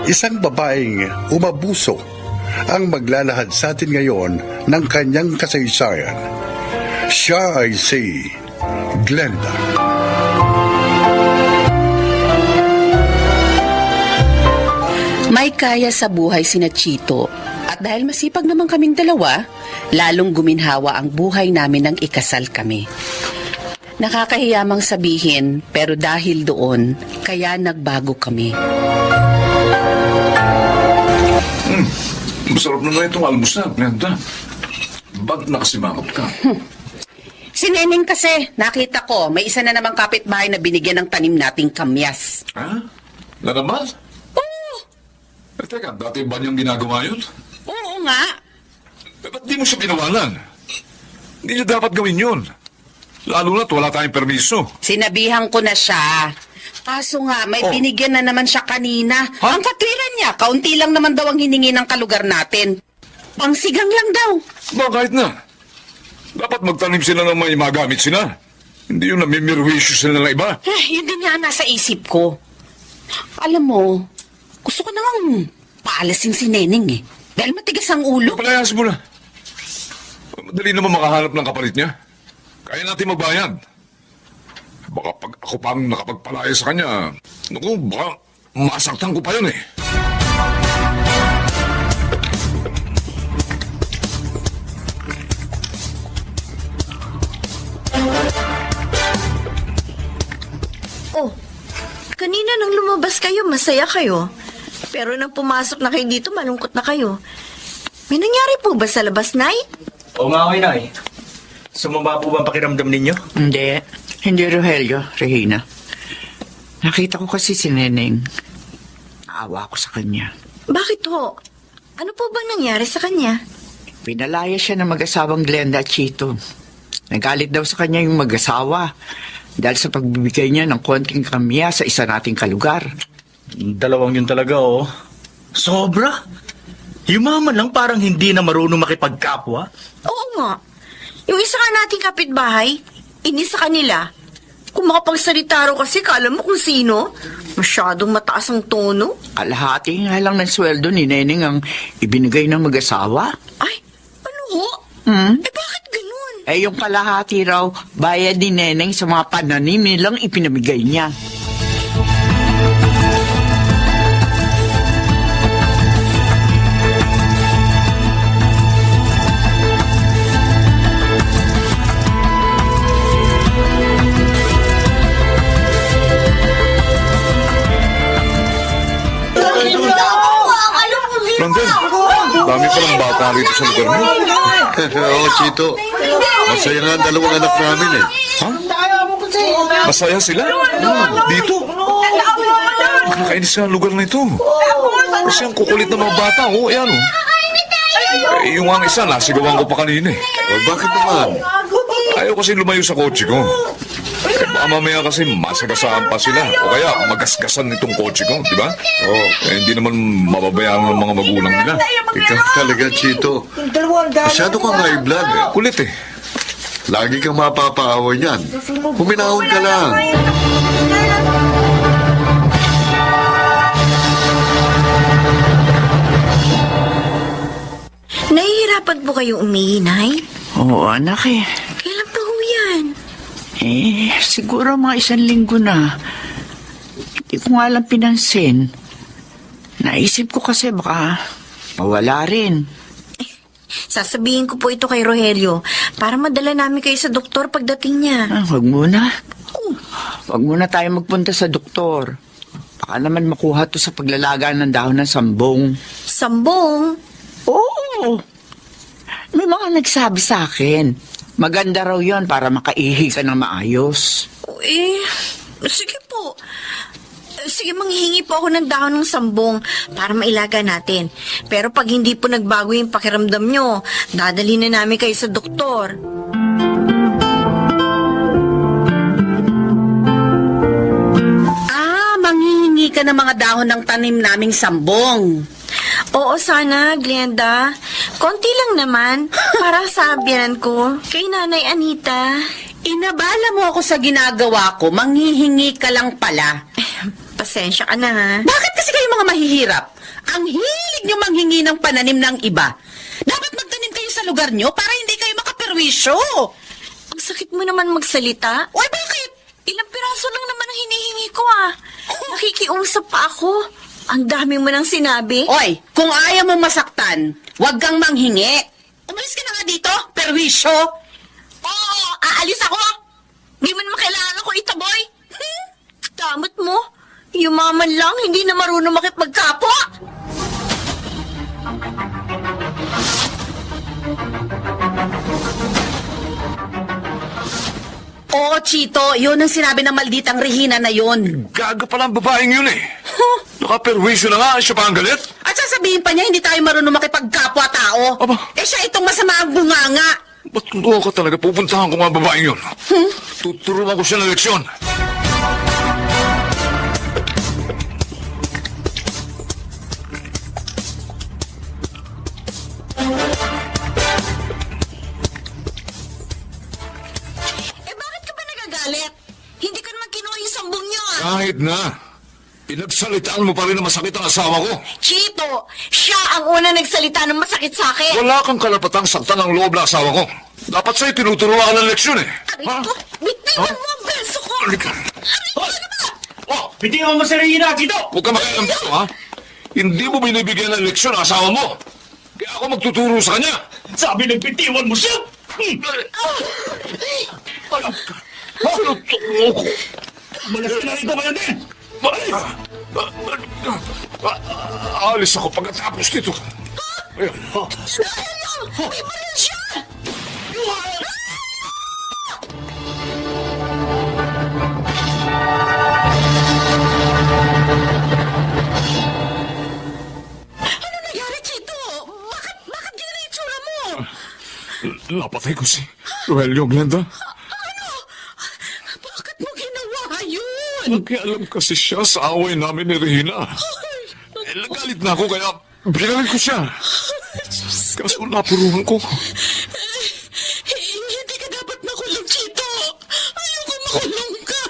Isang babaeng umabuso ang maglalahad sa atin ngayon ng kanyang kasaysayan. Siya ay si Glenda. May kaya sa buhay sina Chito at dahil masipag naman kaming dalawa, lalong guminhawa ang buhay namin nang ikasal kami. Nakakahiyamang sabihin, pero dahil doon, kaya nagbago kami. Masarap na na itong almusal, Glenda. Ba't nakasimangot ka? Si Neneng kasi, nakita ko, may isa na namang kapitbahay na binigyan ng tanim nating kamyas. Ha? Na naman? Oo! Teka, dati ba niyang ginagawa yun? Oo nga! Ba't di mo siya pinawalan? Hindi niya dapat gawin yun. Lalo na't wala tayong permiso. Sinabihan ko na siya. Kaso nga, may binigyan na naman siya kanina. Ang katwiran niya, kaunti lang naman daw ang hiningi ng kalugar natin. Pangsigang lang daw. Bakit na? Dapat magtanim sila ng may magamit sila. Hindi yung namimirwisyo sila ng iba. Yun din nga nasa isip ko. Alam mo, gusto ko na nga paalasin si Neneng eh. Dahil matigas ang ulo. Palayas mo na. Madali naman makahanap ng kapalit niya. Kaya natin magbayad. Baka pag ako pang nakapagpalaya sa kanya, naku, baka masaktan ko pa yun eh. Oh, kanina nang lumabas kayo, masaya kayo. Pero nang pumasok na kayo dito, malungkot na kayo. May nangyari po ba sa labas, Nay? Oo nga, okay, Nay. Sumamba po ba ang pakiramdam ninyo? Hindi. Hindi, Rogelio, Regina. Nakita ko kasi si Neneng. Naawa ako sa kanya. Bakit ho? Ano po bang nangyari sa kanya? Pinalaya siya ng mag-asawang Glenda at Chito. Nagalit daw sa kanya yung mag-asawa dahil sa pagbibigay niya ng konting kamya sa isa nating kalugar. Dalawang yun talaga, oh. Sobra? Yumaman lang parang hindi na marunong makipagkapwa. Oo nga. Yung isa nga nating kapitbahay, inis sa kanila. Kung makapagsalita raw kasi, kala mo kung sino. Masyadong mataas ang tono. Kalahati nga lang ng sweldo ni Neneng ang ibinigay ng mag-asawa. Ay, ano ho? Eh bakit ganun? Eh yung kalahati raw, bayad ni Neneng sa mga pananim nilang ipinamigay niya. Brandon, dami palang bata rito sa lugar mo. Oo, Chito. Masaya nga ang dalawang anak namin eh. Ha? Masaya sila? Dito? Nakakainis sa lugar na ito. Kasi ang kukulit ng mga bata, oh, ayan, oh. Eh, yung ang isa, nasigawan ko pa kanina eh. Bakit naman? Ayaw kasi lumayo sa kotse ko. Eh, baka mamaya kasi masagasaan pa sila. O kaya magasgasan itong kotse ko, di ba? Oo. Eh, hindi naman mababayaan ng mga magulang nila. Ikaw talaga, Chito. Masyado kang high blood eh. Kulit eh. Lagi kang mapapaawa niyan. Huminahon ka lang. Nahihirapan po kayo umihi, Nay? Oo, anak eh. Kailan pa ho yan? Eh, siguro mga 1 linggo na. Hindi ko nga lang pinansin. Naisip ko kasi baka mawala rin. Sasabihin ko po ito kay Rogelio para madala namin kayo sa doktor pagdating niya. Wag muna. Huwag muna tayo magpunta sa doktor. Baka naman makuha to sa paglalaga ng dahon ng sambong. Sambong? Oo. May mga nagsabi sa akin. Maganda raw yon para makaihi ka ng maayos. Sige po. Sige, manghihingi po ako ng dahon ng sambong para mailaga natin. Pero pag hindi po nagbago yung pakiramdam nyo, dadalhin na namin kayo sa doktor. Manghihingi ka ng mga dahon ng tanim naming sambong. Oo, sana, Glenda. Konti lang naman para sa biyanan ko kay Nanay Anita. Inabala mo ako sa ginagawa ko, manghihingi ka lang pala. Pasensya ka na, ha? Bakit kasi kayo mga mahihirap? Ang hilig nyo manghingi ng pananim ng iba. Dapat magtanim kayo sa lugar nyo para hindi kayo makaperwisyo. Ang sakit mo naman magsalita. Oy, bakit? Ilang piraso lang naman ang hinihingi ko, ah. Nakikiusap pa ako. Ang dami mo nang sinabi. Oy, kung ayaw mo masaktan, huwag kang manghingi. Umalis ka na nga dito, perwisyo. Oo, aalis ako. Di mo naman kailangan ako itaboy. Damot mo. Yumaman lang, hindi na marunong makipagkapwa. Oo, Chito, yun ang sinabi ng malditang Regina na yun. Gaga pala ang babaeng yun eh. Nakaperwisyo na nga, siya pa ang galit. At sasabihin pa niya, hindi tayo marunong makipagkapwa-tao. Aba. Eh siya itong masama ang bunganga. Ba't kung ka talaga, pupuntahan ko nga ang babaeng yun. Tuturuan ko siya ng leksyon. Bakit ka ba nagagalit? Hindi ko naman kinuha yung sambong niyo, ah. Kahit na, pinagsalitaan mo pa rin na masakit ang asawa ko. Chito, siya ang una nagsalita ng masakit sa akin. Wala kang karapatang saktan ang loob ng asawa ko. Dapat sa'yo tinuturuan ka ng leksyon eh. Aray ko, bitawan mo ang beso ko. Halika. Oh, bitiwan mo si Regina, Chito! Huwag ka makialam dito, ha? Hindi mo binibigyan ng leksyon ang asawa mo. Kaya ako magtuturo sa kanya. Sabi ng bitiwan mo siya! Malas ka na rito ngayon din! Alis ako pagkatapos nito. Ayun. Ano nangyari, Chito? Bakit ganyan ang itsura mo? Napatay ko si Rogelio, Glenda. Bakit mo ginawa yun? Nagkialam kasi siya sa away namin ni Regina. Nagalit na ako kaya binalit ko siya. Kaso napuruhan ko. Hindi ka dapat makulong, Chito. Ayoko makulong ka.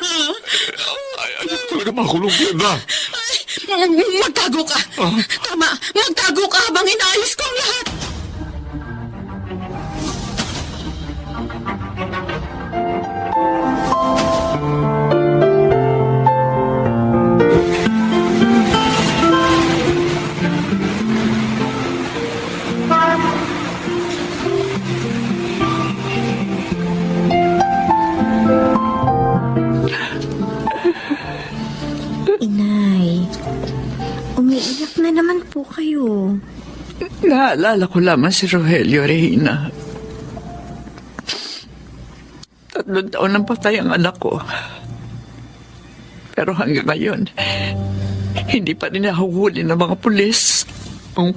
Ayaw talaga makulong, Glenda. Magtago ka. Tama, magtago ka habang inaayos ko ang lahat. Inay, umiiyak na naman po kayo. Naalala ko lamang si Rogelio, Regina. 3 taon nang patay ang anak ko. Pero hanggang ngayon, hindi pa rin nahuhuli ng mga pulis ang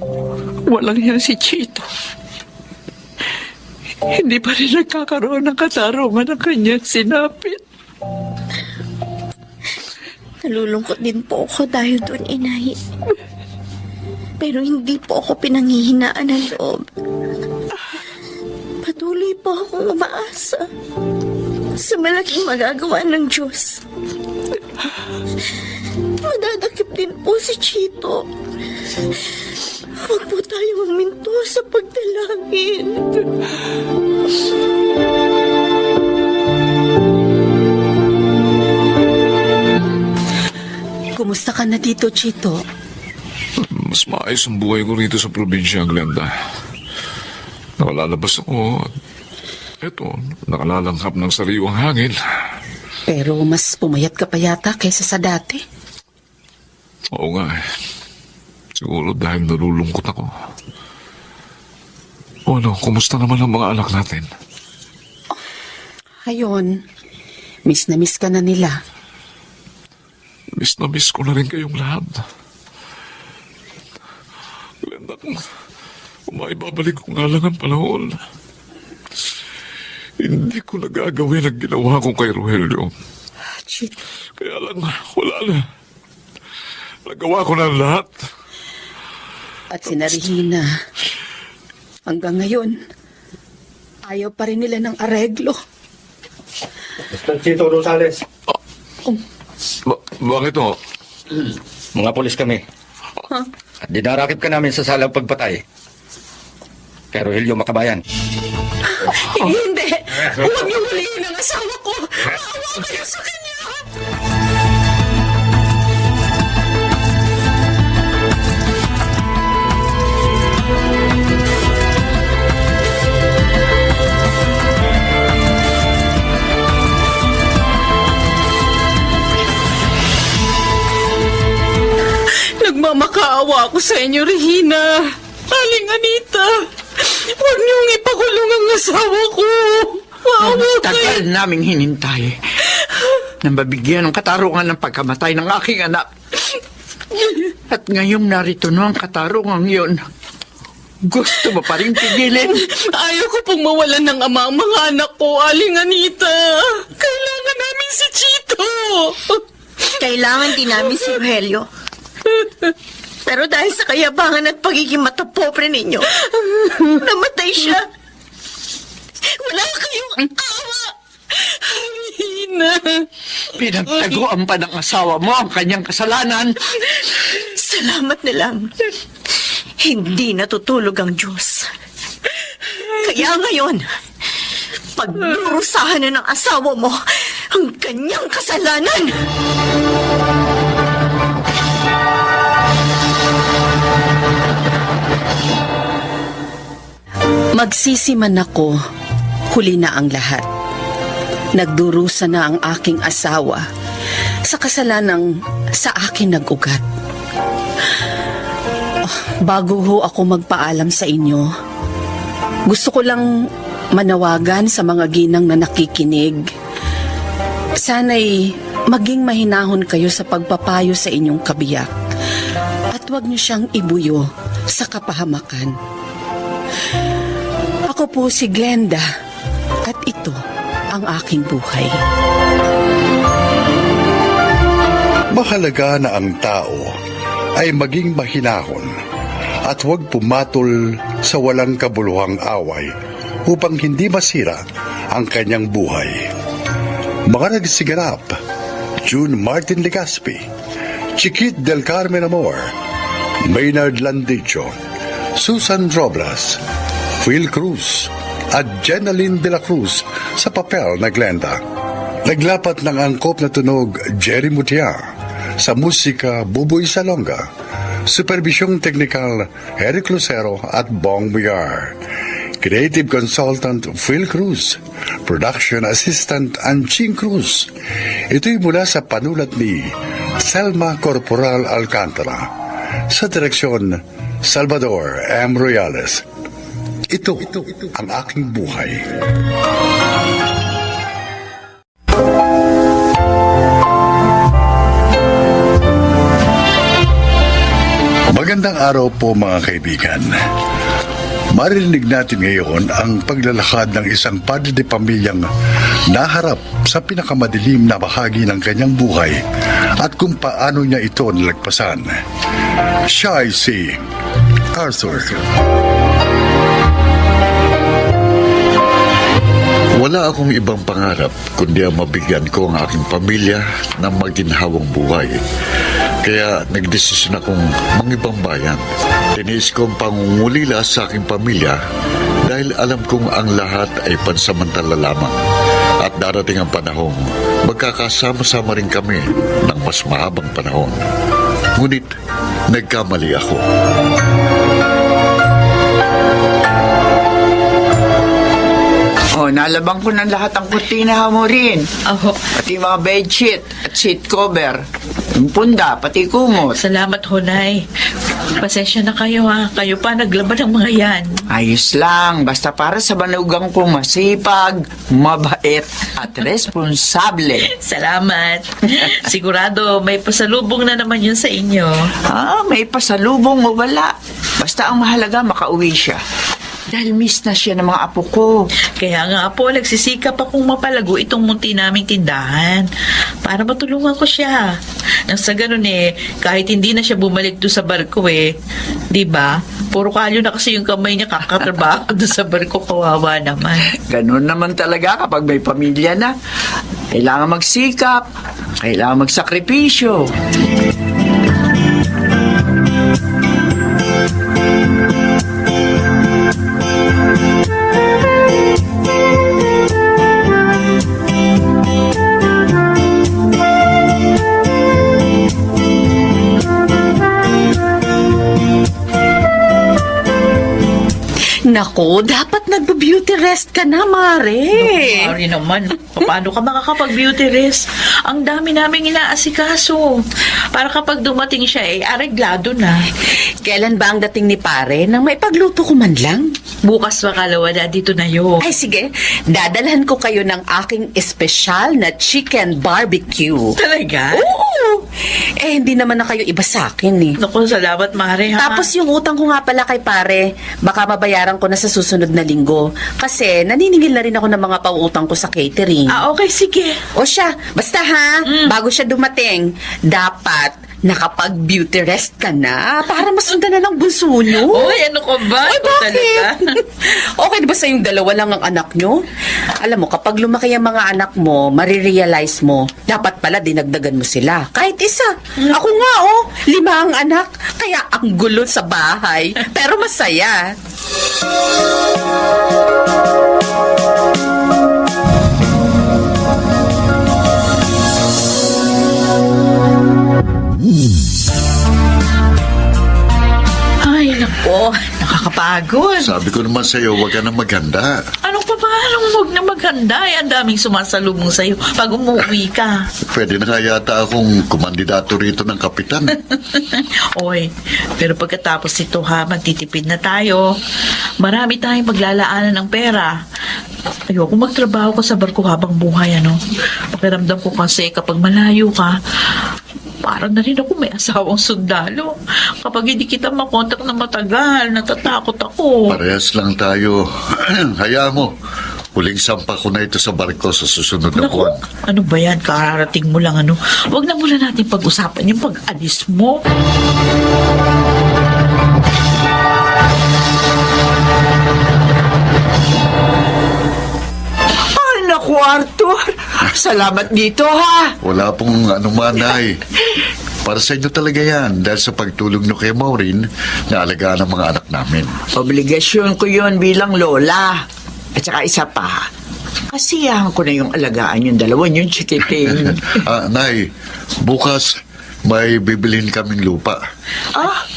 walang yan si Chito. Hindi pa rin nagkakaroon ng katarungan ng kanyang sinapit. Nalulungkot din po ako dahil doon, Inay. Pero hindi po ako pinanghihinaan ng loob. Patuloy po akong umaasa sa malaking magagawa ng Diyos. Madadakip din po si Chito. Huwag po tayo huminto sa pagdalangin. Kumusta ka na dito, Chito? Mas maayos ang buhay ko rito sa probinsya, Glenda. Nakalalabas ako at eto, nakalalanghap ng sariwang hangin. Pero mas pumayat ka pa yata kaysa sa dati. Oo nga eh. Siguro dahil nalulungkot ako. O ano, kumusta naman ang mga anak natin? Ayon, miss na miss ka na nila. Miss na miss ko na rin kayong lahat. Glenda, kung maibabalik ko nga lang ang panahon, hindi ko nagagawin ang ginawa ko kay Rogelio. Chito. Kaya lang, wala na. Nagawa ko na ang lahat. At si Regina, hanggang ngayon, ayaw pa rin nila ng areglo. Mr. Chito Rosales. Bakit ho? Mga polis kami. At dinarakip ka namin sa salang pagpatay. Kay Rogelio Makabayan. Hindi! Huwag niyo huliin ang asawa ko! Awa kayo sa kanya! Nagmamakaawa ako sa inyo, Regina. Aling Anita, huwag niyong ipakulong ang asawa ko. Maawa kayo. Tagal naming hinintay na mabigyan ng katarungan ng pagkamatay ng aking anak. At ngayong narito na ang katarungan yun. Gusto mo pa rin pigilin? Ayaw ko pong mawalan ng ama ang mga anak ko, Aling Anita. Kailangan namin si Chito. Kailangan din namin si Rogelio. Pero dahil sa kayabangan at pagiging matapobre ninyo, namatay siya. Wala kayong awa. Regina. Pinagtaguan pa ng asawa mo ang kanyang kasalanan. Salamat na lang. Hindi natutulog ang Diyos. Kaya ngayon, pagdurusahan na ng asawa mo ang kanyang kasalanan. Magsisiman ako, huli na ang lahat. Nagdurusa na ang aking asawa sa kasalanang sa akin nag-ugat. Bago ho ako magpaalam sa inyo, gusto ko lang manawagan sa mga ginang na nakikinig. Sana'y maging mahinahon kayo sa pagpapayo sa inyong kabiyak at huwag niyo siyang ibuyo sa kapahamakan. Ako po si Glenda at ito ang aking buhay. Mahalaga na ang tao ay maging mahinahon at huwag pumatol sa walang kabuluhang away upang hindi masira ang kanyang buhay. Mga nagsiganap, June Martin Legaspi, Chiquit del Carmen Amor, Maynard Landicho, Susan Robles, Phil Cruz at Jenaline de la Cruz sa papel na Glenda. Naglapat ng angkop na tunog Jerry Mutia, sa musika Buboy Salonga, supervisyong teknikal Eric Lucero at Bong Migar, creative consultant Phil Cruz, production assistant Anching Cruz. Ito'y mula sa panulat ni Selma Corporal Alcantara, sa direksyon Salvador M. Royales. Ito ang aking buhay. Magandang araw po mga kaibigan. Maririnig natin ngayon ang paglalakad ng isang padre de pamilyang naharap sa pinakamadilim na bahagi ng kanyang buhay at kung paano niya ito nalagpasan. Siya ay si Arthur. Wala akong ibang pangarap kundi ang mabigyan ko ang aking pamilya ng maginhawang buhay. Kaya nagdesisyon akong mangibang bayan. Tiniis ko ang pangungulila sa aking pamilya dahil alam kong ang lahat ay pansamantala lamang. At darating ang panahon, magkakasama-sama rin kami ng mas mahabang panahon. Ngunit nagkamali ako. mo, nalabang ko ng lahat ang kurtina mo rin. Aho, Pati mga bedsheet at seat cover. Yung punda, pati kumot. salamat ho, Nay. Pasensya na kayo ha. Kayo pa naglaban ng mga yan. Ayos lang, basta para sa banugang ko masipag, mabait at responsable. Salamat. Sigurado may pasalubong na naman yun sa inyo. May pasalubong o wala. Basta ang mahalaga makauwi siya. Dahil miss na siya ng mga apo ko. Kaya nga po, nagsisikap akong mapalago itong munti naming tindahan para matulungan ko siya. Nang sa ganun kahit hindi na siya bumalik doon sa barko di ba? Puro kalyo na kasi yung kamay niya kakatrabaho doon sa barko, kawawa naman. Ganun naman talaga kapag may pamilya na. Kailangan magsikap, kailangan magsakripisyo. Nako, dapat nagbe-beauty rest ka na, Mare. Sorry naman. Paano ka makakapag-beauty rest? Ang dami naming inaasikaso. Para kapag dumating siya, areglado na. Kailan ba ang dating ni Pare nang maipagluto ko man lang? Bukas makalawa na dito na yun. Ay sige, dadalhan ko kayo ng aking espesyal na chicken barbecue. Talaga? Oo! Hindi naman na kayo iba sa akin Naku, salamat, Mare, ha? Tapos yung utang ko nga pala kay Pare, baka mabayaran ko na sa susunod na linggo. Kasi naniningil na rin ako ng mga pauutang ko sa catering. Okay, sige. O siya, basta ha, bago siya dumating, dapat nakapag-beauty rest ka na para masundan na ng bunso nyo. Uy, ano ka ba? Ay, Ikaw bakit? talaga. Okay di ba sa yung dalawa lang ang anak nyo? Alam mo, kapag lumaki ang mga anak mo, marirealize mo, dapat pala dinagdagan mo sila. Kahit isa. Ako nga, 5 ang anak. Kaya ang gulo sa bahay. Pero masaya. Ay, nako. Nakakapagod. Sabi ko naman sa'yo, huwag ka na maghanda. Anong pa ba? Anong huwag na maghanda? Ang daming sumasalubong sa'yo pag umuwi ka. Pwede na kaya yata akong kumandidato rito ng kapitan. Oy, pero pagkatapos ito magtitipid na tayo. Marami tayong maglalaanan ng pera. Ayoko magtrabaho ka sa barko habang buhay, Pakiramdam ko kasi kapag malayo ka, parang na rin ako may asawang sundalo. Kapag hindi kita makontak na matagal, natatakot ako. Parehas lang tayo. Hayaan mo. Huling sampa ko na ito sa barko sa susunod na Naku, buwan. ano ba yan? Kararating mo lang, Huwag na muna natin pag-usapan yung pag-alis mo. Ay, naku, Arthur. Salamat dito, ha? Wala pong anuman, Nay. Para sa inyo talaga yan dahil sa pagtulong nyo kay Maureen na alagaan ang mga anak namin. Obligasyon ko yon bilang lola. At saka isa pa, kasiyahan ko na yung alagaan yung dalawa yung chikiting. Nay, bukas may bibilhin kaming lupa.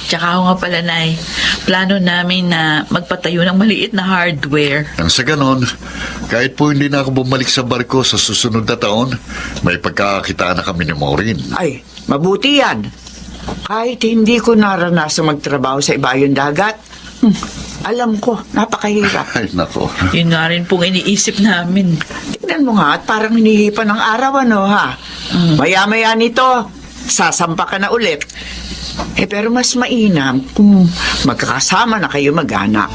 Tsaka ako nga pala, Nay, plano namin na magpatayo ng maliit na hardware. Nang sa ganon, kahit po hindi na ako bumalik sa barko sa susunod na taon, may pagkakakitaan na kami ni Maureen. Ay, mabuti yan. Kahit hindi ko naranasan magtrabaho sa ibayong dagat, alam ko, napakahirap. Ay, nako. Yun nga rin pong iniisip namin. Tignan mo nga at parang hinihipan ng araw, ha? Maya-maya nito, sasampa ka na ulit. Pero mas mainam kung magkakasama na kayo mag-anak.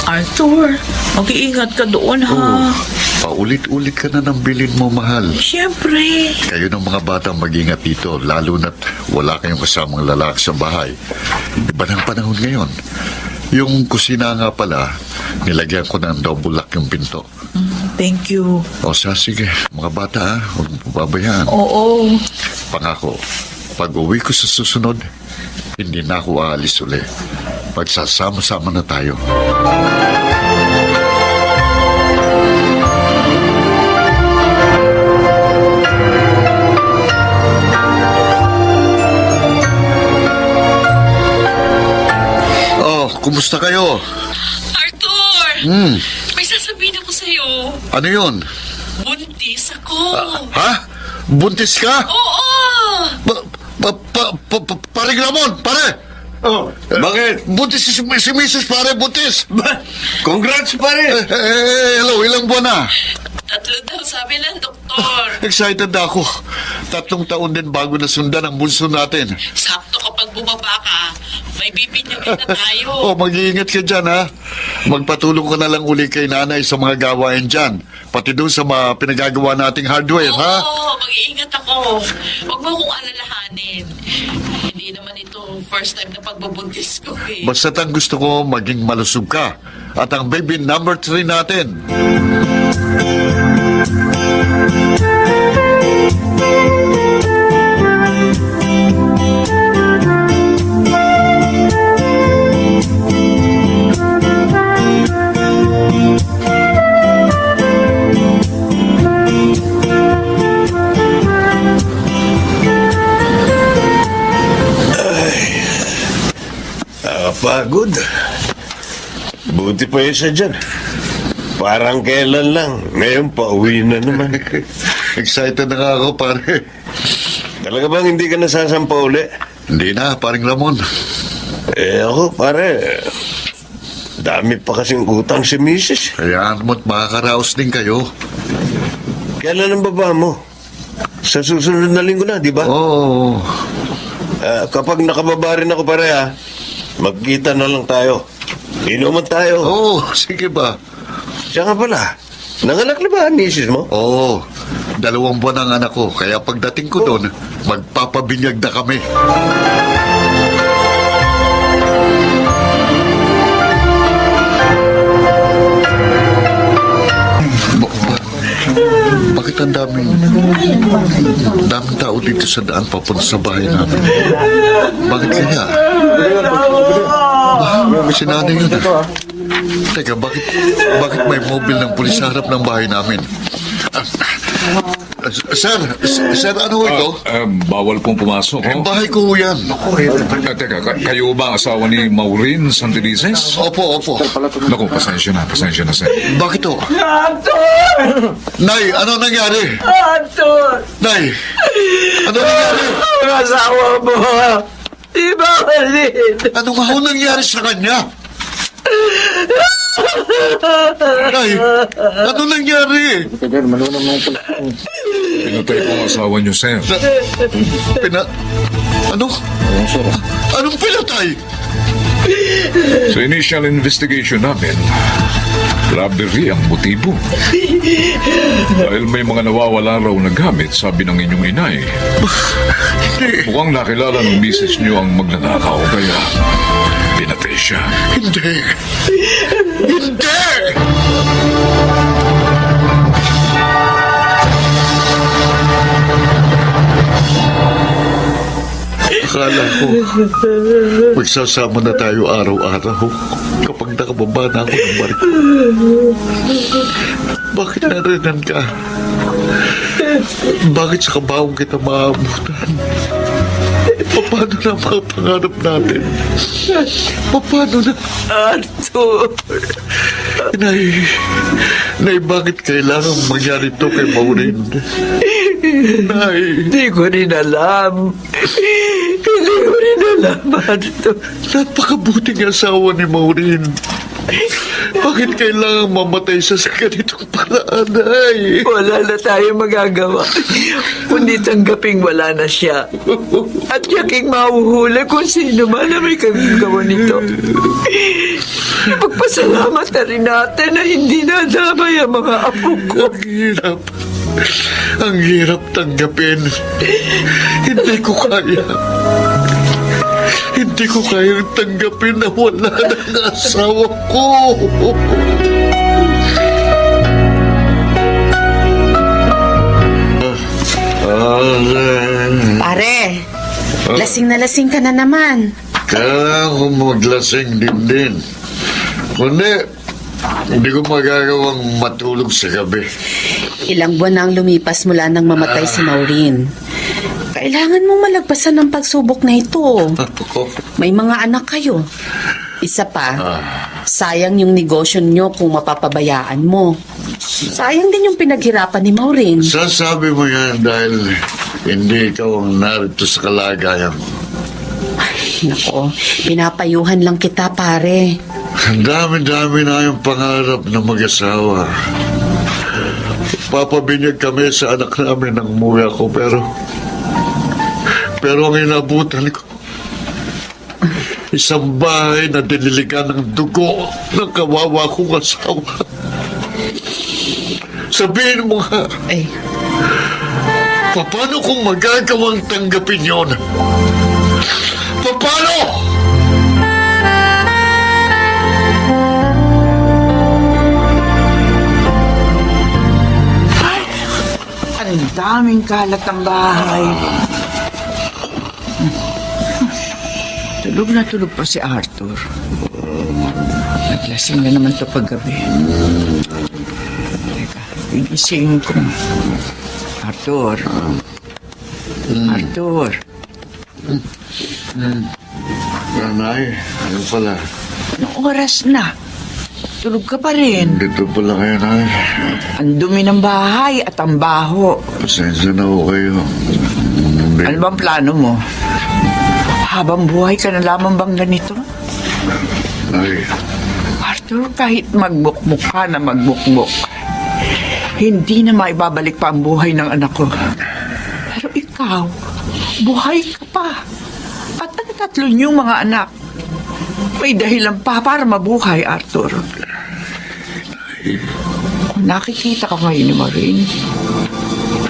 Arthur, mag-iingat ka doon, ha? Paulit-ulit ka na ng bilin mo, mahal. Siyempre. Kayo ng mga batang mag-ingat dito, lalo na't wala kayong kasamang lalaki sa bahay. Iba ng panahon ngayon. Yung kusina nga pala, nilagyan ko ng double lock yung pinto. Thank you. O sige, mga bata, huwag mo babayaan. Oo. Pangako, pag uwi ko sa susunod, hindi na ako aalis uli. Pagsasama-sama na tayo. Kumusta kayo? Arthur! Hmm, May sasabihin ako sa'yo. ano yun? Buntis ako. Ha? Buntis ka? Oo! Paring Ramon, pare! Oh, bakit? Buntis si Mrs. pare, buntis! Congrats, pare! Hello, ilang buwan na? 3 daw sabi ng doktor. Excited na ako. 3 taon din bago nasundan ang bunso natin. Sakto kapag bumaba ka, may bibinyagin na tayo. Oh, mag-iingat ka dyan, ha? Magpatulong ka na lang uli kay nanay sa mga gawain dyan. Pati doon sa mga pinagagawa nating hardware, ha? Oo, mag-iingat ako. Huwag mo akong alalahanin. Hindi naman ito first time na pagbubuntis ko eh. Basta't ang gusto ko, maging malusog ka. At ang baby number 3 natin. Pagod. Buti pa isa dyan. Parang kailan lang. Ngayon, pauwi na naman. Excited na nga ako, pare. Talaga bang hindi ka nasasampa uli? Hindi na, paring Ramon. Ako, pare. Dami pa kasing utang si Mrs. Hayaan mo't makakaraos din kayo. Kailan ang baba mo? Sa susunod na linggo na, di ba? Oo. Kapag nakababa rin ako, pare, magkita na lang tayo. Inuman tayo. Oo, sige ba? Siya nga pala. Nanganak na ba ang misis mo? Oo. 2 buwan ang anak ko. Kaya pagdating ko doon, magpapabinyag na kami. Bakit ang daming tao dito sa daan papunta sa bahay namin? Bakit kaya? Si nanay yun. Teka, bakit may mobile ng pulis sa harap ng bahay namin? Sir, ano ito? Bawal pong pumasok, Ang oh. bahay ko yan. Teka, kayo ba ang asawa ni Maureen Santelices? Opo. Naku, pasensya na, sir. Bakit to? Arthur! Nay, ano nangyari? Arthur! Nay, ano nangyari? Ang asawa mo! Di ba, Marlene? Ano nga ho nangyari sa kanya? Nay, ano nangyari? Pinatay po ang asawa niyo, sir. Ano? Anong pinatay? Sa initial investigation namin, robbery ang motibo. Dahil may mga nawawala raw na gamit, sabi ng inyong inay. Mukhang nakilala ng misis niyo ang magnanakaw, kaya pinatay siya. Hindi! Akala ko, magsasama na tayo araw-araw kapag nakababa na ako ng barko. Bakit narinan ka? Bakit sa kabawang kita maabutan? Paano na ang mga pangarap natin? Paano na? Arthur! Nay, bakit kailangan mangyari ito kay Maureen? Nay, Hindi ko rin alam. Arthur. napakabuting asawa ni Maureen. Bakit kailangan mamatay siya sa ganitong paraan, ay? Wala na tayo magagawa. Kundi tanggaping wala na siya. At yaking mahuhuli kung sino man na may kagagawa nito. Ipagpasalamat na rin natin na hindi nadamay ang mga apo ko. Ang hirap. Ang hirap tanggapin. Hindi ko kaya. Hindi ko kayang tanggapin na wala na ang asawa ko. Pare, lasing na lasing ka na naman. Kailangan ko maglasing din. Kundi, hindi ko magagawang matulog sa gabi. Ilang buwan na ang lumipas mula nang mamatay si Maureen. Kailangan mong malagpasan ng pagsubok na ito. Ako, May mga anak kayo. Isa pa, sayang yung negosyo nyo kung mapapabayaan mo. Sayang din yung pinaghirapan ni Maureen. Sasabi mo yan dahil hindi ikaw ang narito sa kalagayan. Nako, pinapayuhan lang kita, pare. Ang dami-dami na yung pangarap ng mag-asawa. Papabinyag kami sa anak namin ng umuwi ako, pero ang inabutan ko, isang bahay na diniligan ng dugo ng kawawa kong asawa. Sabihin mo nga, paano kung magagawang tanggapin yon? Paano? Ang daming kalat ng bahay. Tulog na tulog pa si Arthur. Naglasing na naman ito paggabi. Teka, igisingin ko. Arthur. Arthur. Nanay, ano pala? Anong oras na? Tulog ka pa rin. Dito pala kayo, Nay. Ang dumi ng bahay at ang baho. Pasensya na ho kayo. Ano bang plano mo? Habang buhay ka na lamang bang ganito? Nay, Arthur, kahit magbukmuk ka na magbukmuk, hindi na maibabalik pa ang buhay ng anak ko. Pero ikaw, buhay ka pa. At ang tatlo niyong mga anak, may dahilan pa para mabuhay, Arthur. Kung nakikita ka ngayon ni Maureen,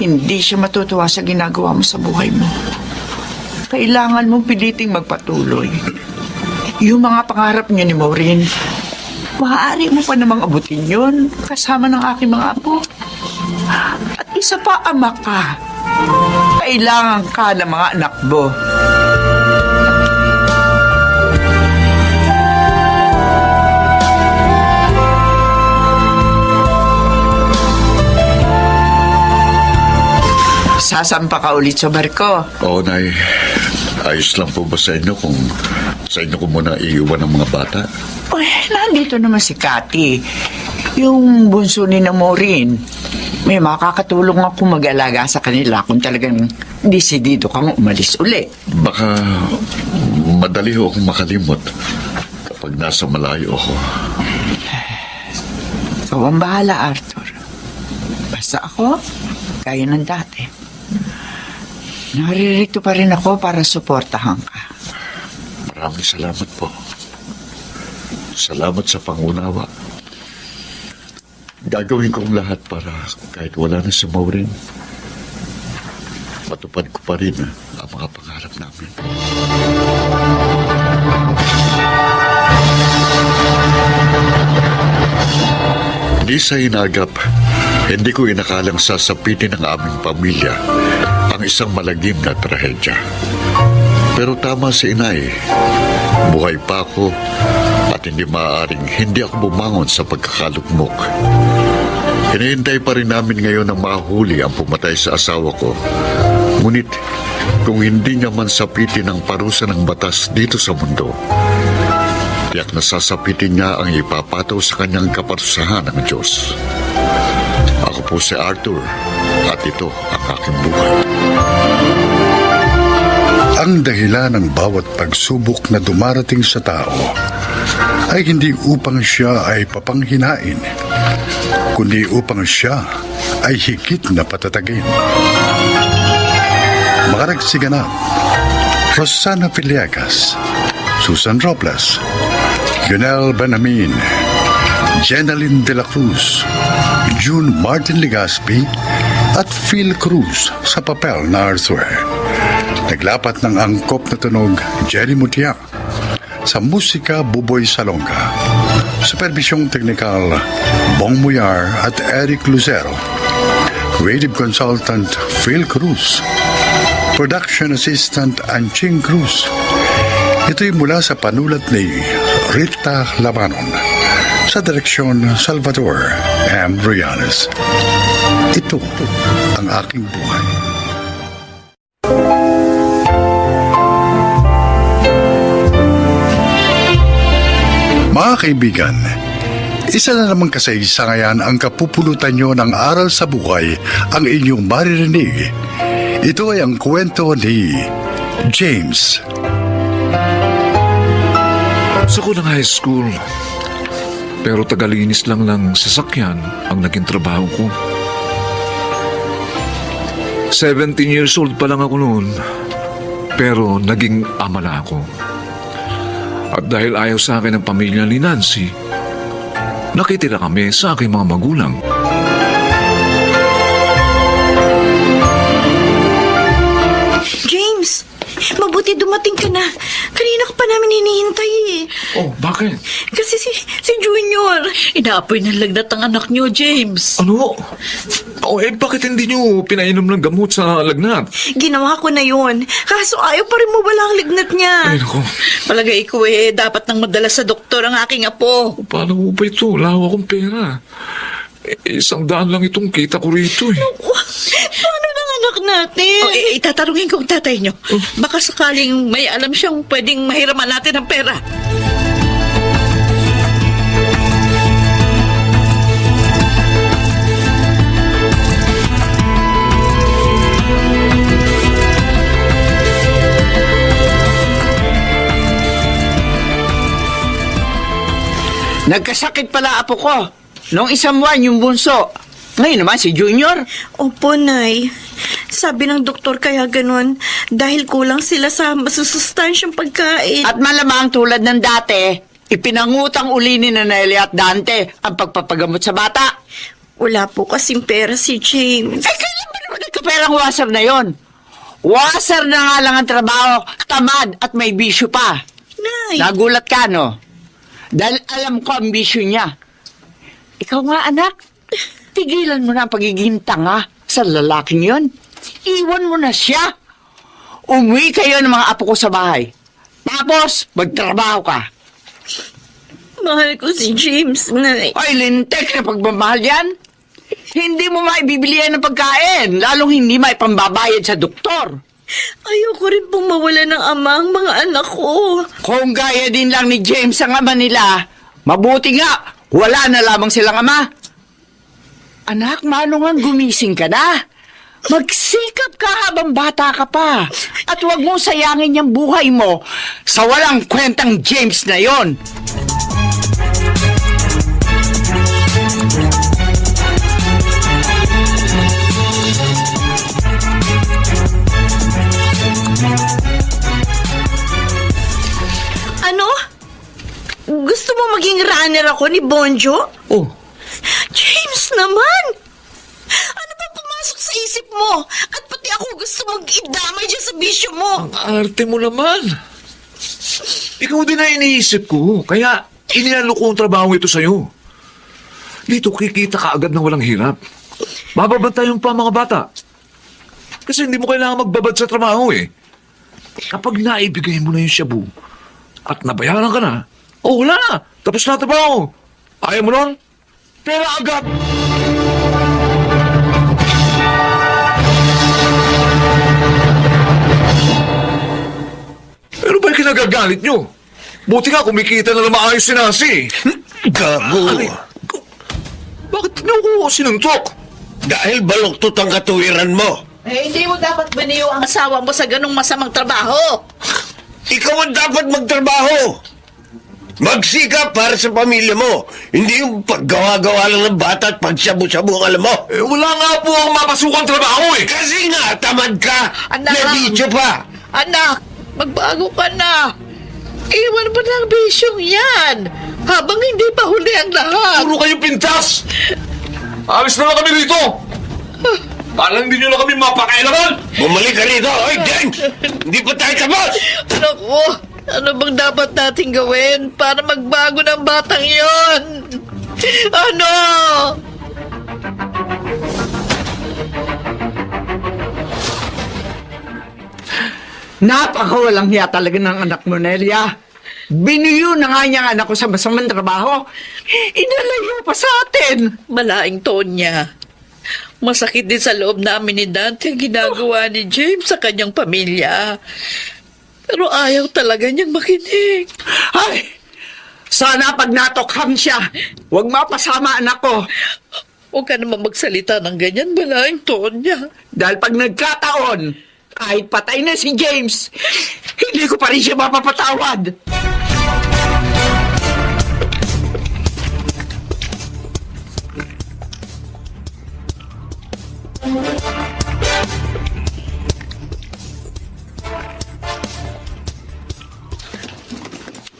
hindi siya matutuwa sa ginagawa mo sa buhay mo. Kailangan mong piliting magpatuloy. Yung mga pangarap niyo ni Maureen, maaari mo pa namang abutin yun kasama ng aking mga apo. At isa pa, ama ka. Kailangan ka ng mga anak mo. Sasampa ka ulit sa barko. Oo, Nay. Ayos lang po ba sa inyo kung sa inyo ko muna iiwan ng mga bata? Uy, nandito naman si Cathy. Yung bunso ni na Maureen. May makakatulong ako mag-alaga sa kanila kung talagang desidido kang umalis uli. Baka madali ho akong makalimot kapag nasa malayo ako. Ikaw ang bahala, Arthur. Basta ako, kaya ng dati. Naririto pa rin ako para suportahan ka. Maraming salamat po. Salamat sa pangunawa. Gagawin kong lahat para kahit wala na si Maureen, matupad ko pa rin ang mga pangarap namin. Di sa inagap, hindi ko inakalang sasapitin ng aming pamilya ang isang malagim na trahedya. Pero tama si inay, buhay pa ako at hindi maaaring hindi ako bumangon sa pagkakalugmok. Hinihintay pa rin namin ngayon ang mahuli ang pumatay sa asawa ko. Ngunit kung hindi niya man sapitin ang parusa ng batas dito sa mundo, tiyak na sasapitin niya ang ipapataw sa kanyang kaparusahan ng Diyos. Ako po si Arthur at ito ang aking buhay. Ang dahilan ng bawat pagsubok na dumarating sa tao ay hindi upang siya ay papanghinain, kundi upang siya ay higit na patatagin. Makaragsiganap, Rosana Villegas, Susan Robles, Yunel Benamin, Jenaline de la Cruz, June Martin Legaspi at Phil Cruz sa papel na Arthur. Naglapat ng angkop na tunog Jerry Mutia. Sa musika Buboy Salonga. Supervisyong teknikal Bong Muyar at Eric Lucero. Creative Consultant Phil Cruz. Production Assistant Anching Cruz. Ito'y mula sa panulat ni Rita Labanon. Sa direksyon Salvador M. Rianes. Ito ang aking buhay. Mga kaibigan, isa na namang kasaysayan ang kapupulutan nyo ng aral sa buhay ang inyong maririnig. Ito ay ang kwento ni James. Gusto ko ng high school. Pero tagalinis lang ng sasakyan ang naging trabaho ko. 17 years old pa lang ako noon. Pero naging ama na ako. At dahil ayaw sa akin ng pamilya ni Nancy, nakitira kami sa aking mga magulang. James, mabuti dumating ka na. Kanina ka pa namin hinihintay eh. Oh, bakit? Kasi si Junior. Inaapoy ng lagnat ang anak niyo, James. Ano? Oh, bakit hindi nyo pinainom ng gamot sa lagnat? Ginawa ko na yun. Kaso ayaw pa rin mo wala ang lignat niya. Ay, naku. Palagay ko dapat nang madala sa doktor ang aking apo. Paano mo ba ito? Wala akong pera. 100 lang itong kita ko rito eh. Paano ng anak natin? Itatanungin ko ang tatay niyo. Baka sakaling may alam siyang pwedeng mahiraman natin ng pera. Nagkasakit pala apo ko. Noong isang buwan yung bunso. Ngayon naman si Junior. Opo, Nay. Sabi ng doktor kaya ganun dahil kulang sila sa masusustansyang pagkain. At malamang tulad ng dati, ipinangutang uli ni Naneli at Dante ang pagpapagamot sa bata. Wala po kasing pera si James. Kailan ba naman nagkaperang washer na yon? Washer na nga lang ang trabaho, tamad at may bisyo pa. Nay. Nagulat ka, no? Dahil alam ko ang bisyo niya. Ikaw nga, anak, tigilan mo na ang pagiging tanga sa lalaking yon. Iwan mo na siya. Umuwi kayo ng mga apo ko sa bahay. Tapos, magtrabaho ka. Mahal ko si James, Nay. Ay, lintek na pagmamahal yan. Hindi mo maibibilihan ng pagkain, lalong hindi maipambabayad sa doktor. Ayoko rin pong mawala ng ama ang mga anak ko. Kung gaya din lang ni James ang ama nila, mabuti nga, wala na lamang silang ama. Anak, manong gumising ka na. Magsikap ka habang bata ka pa. At huwag mong sayangin yung buhay mo sa walang kwentang James na yon. Ano? Gusto mo maging runner ako ni Bonjo? Oh, James naman! Ano ba pumasok sa isip mo? At pati ako gusto mag-idamay dyan sa bisyo mo. ang arte mo naman. Ikaw din na iniisip ko, kaya inialo ko ang trabaho ito sa'yo. Dito kikita ka agad ng walang hirap. Bababantayan pa ang mga bata. Kasi hindi mo kailangan magbabad sa trabaho eh. Kapag naibigay mo na yung shabu at nabayaran ka na, wala na. Tapos na trabaho. Ayaw mo nun? Pera agad. Pero ba yung kinagagalit nyo? Buti nga kumikita na maayos si Nancy. Gago. Bakit niyo ko sinuntok? Dahil baluktot ang katuwiran mo. Hindi mo dapat biniyo ang asawa mo sa ganong masamang trabaho. Ikaw ang dapat magtrabaho. Magsikap para sa pamilya mo. Hindi yung paggawa-gawa lang ng bata at pagsyabu-syabu ang alam mo. Wala nga po ang mapasukang trabaho eh. Kasi nga, tamad ka. Anak. May video pa. Anak, magbago ka na. Iwan mo na ang bisyong yan. Habang hindi pa huli ang lahat. Puro kayo pintas! Alis na lang kami rito! Parang hindi nyo na kami mapakailaman! Bumalik ka rito. Oy, James! Hindi pa tayo tapos! Naku, ano bang dapat natin gawin para magbago ng batang yon? Ano? Napakawalang hiya talaga ng anak mo, Nelia. Biniyo na nga niya ang anak ko sa masamang trabaho. Inalayo pa sa atin. Malaing Tonya. Masakit din sa loob namin ni Dante ang ginagawa ni James sa kanyang pamilya. Pero ayaw talaga niyang makinig. Ay, Sana pag natokhang siya, huwag mapasama anak ko. Huwag ka naman magsalita ng ganyan, Balaing Tonya. Dahil pag nagkataon, kahit patay na si James, hindi ko pa rin siya mapapatawad.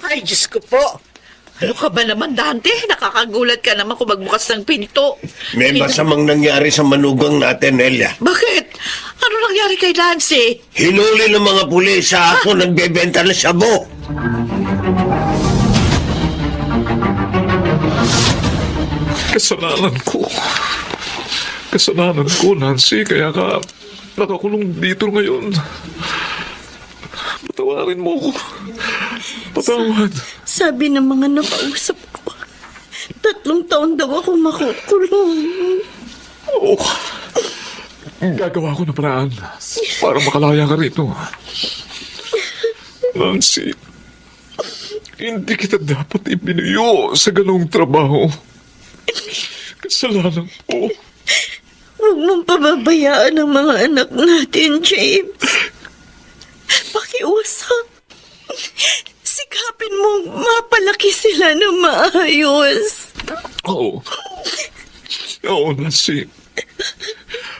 Ay, Diyos ko po. Ano ka ba naman, Dante? Nakakagulat ka naman kung magbukas ng pinto. May masamang nangyari sa manugang natin, Elia. Bakit? Ano nangyari kay Nancy? Hinuli ng mga pulis sa ako nagbebenta ng shabu. Kasalanan ko. Kasalanan ko, Nancy. Kaya ka nakakulong dito ngayon. Patawarin mo ko. Patawad. Sabi ng mga nakausap ko, 3 taon daw ako makukulong. Oo. Gagawa ko ng paraan para makalaya ka rito. Nancy, hindi kita dapat ibinuyo sa ganong trabaho. Kasalanan ko. Huwag mong pababayaan ang mga anak natin, James. Pakiusap. Sikapin mong mapalaki sila ng maayos. Oo. Oo, Nancy.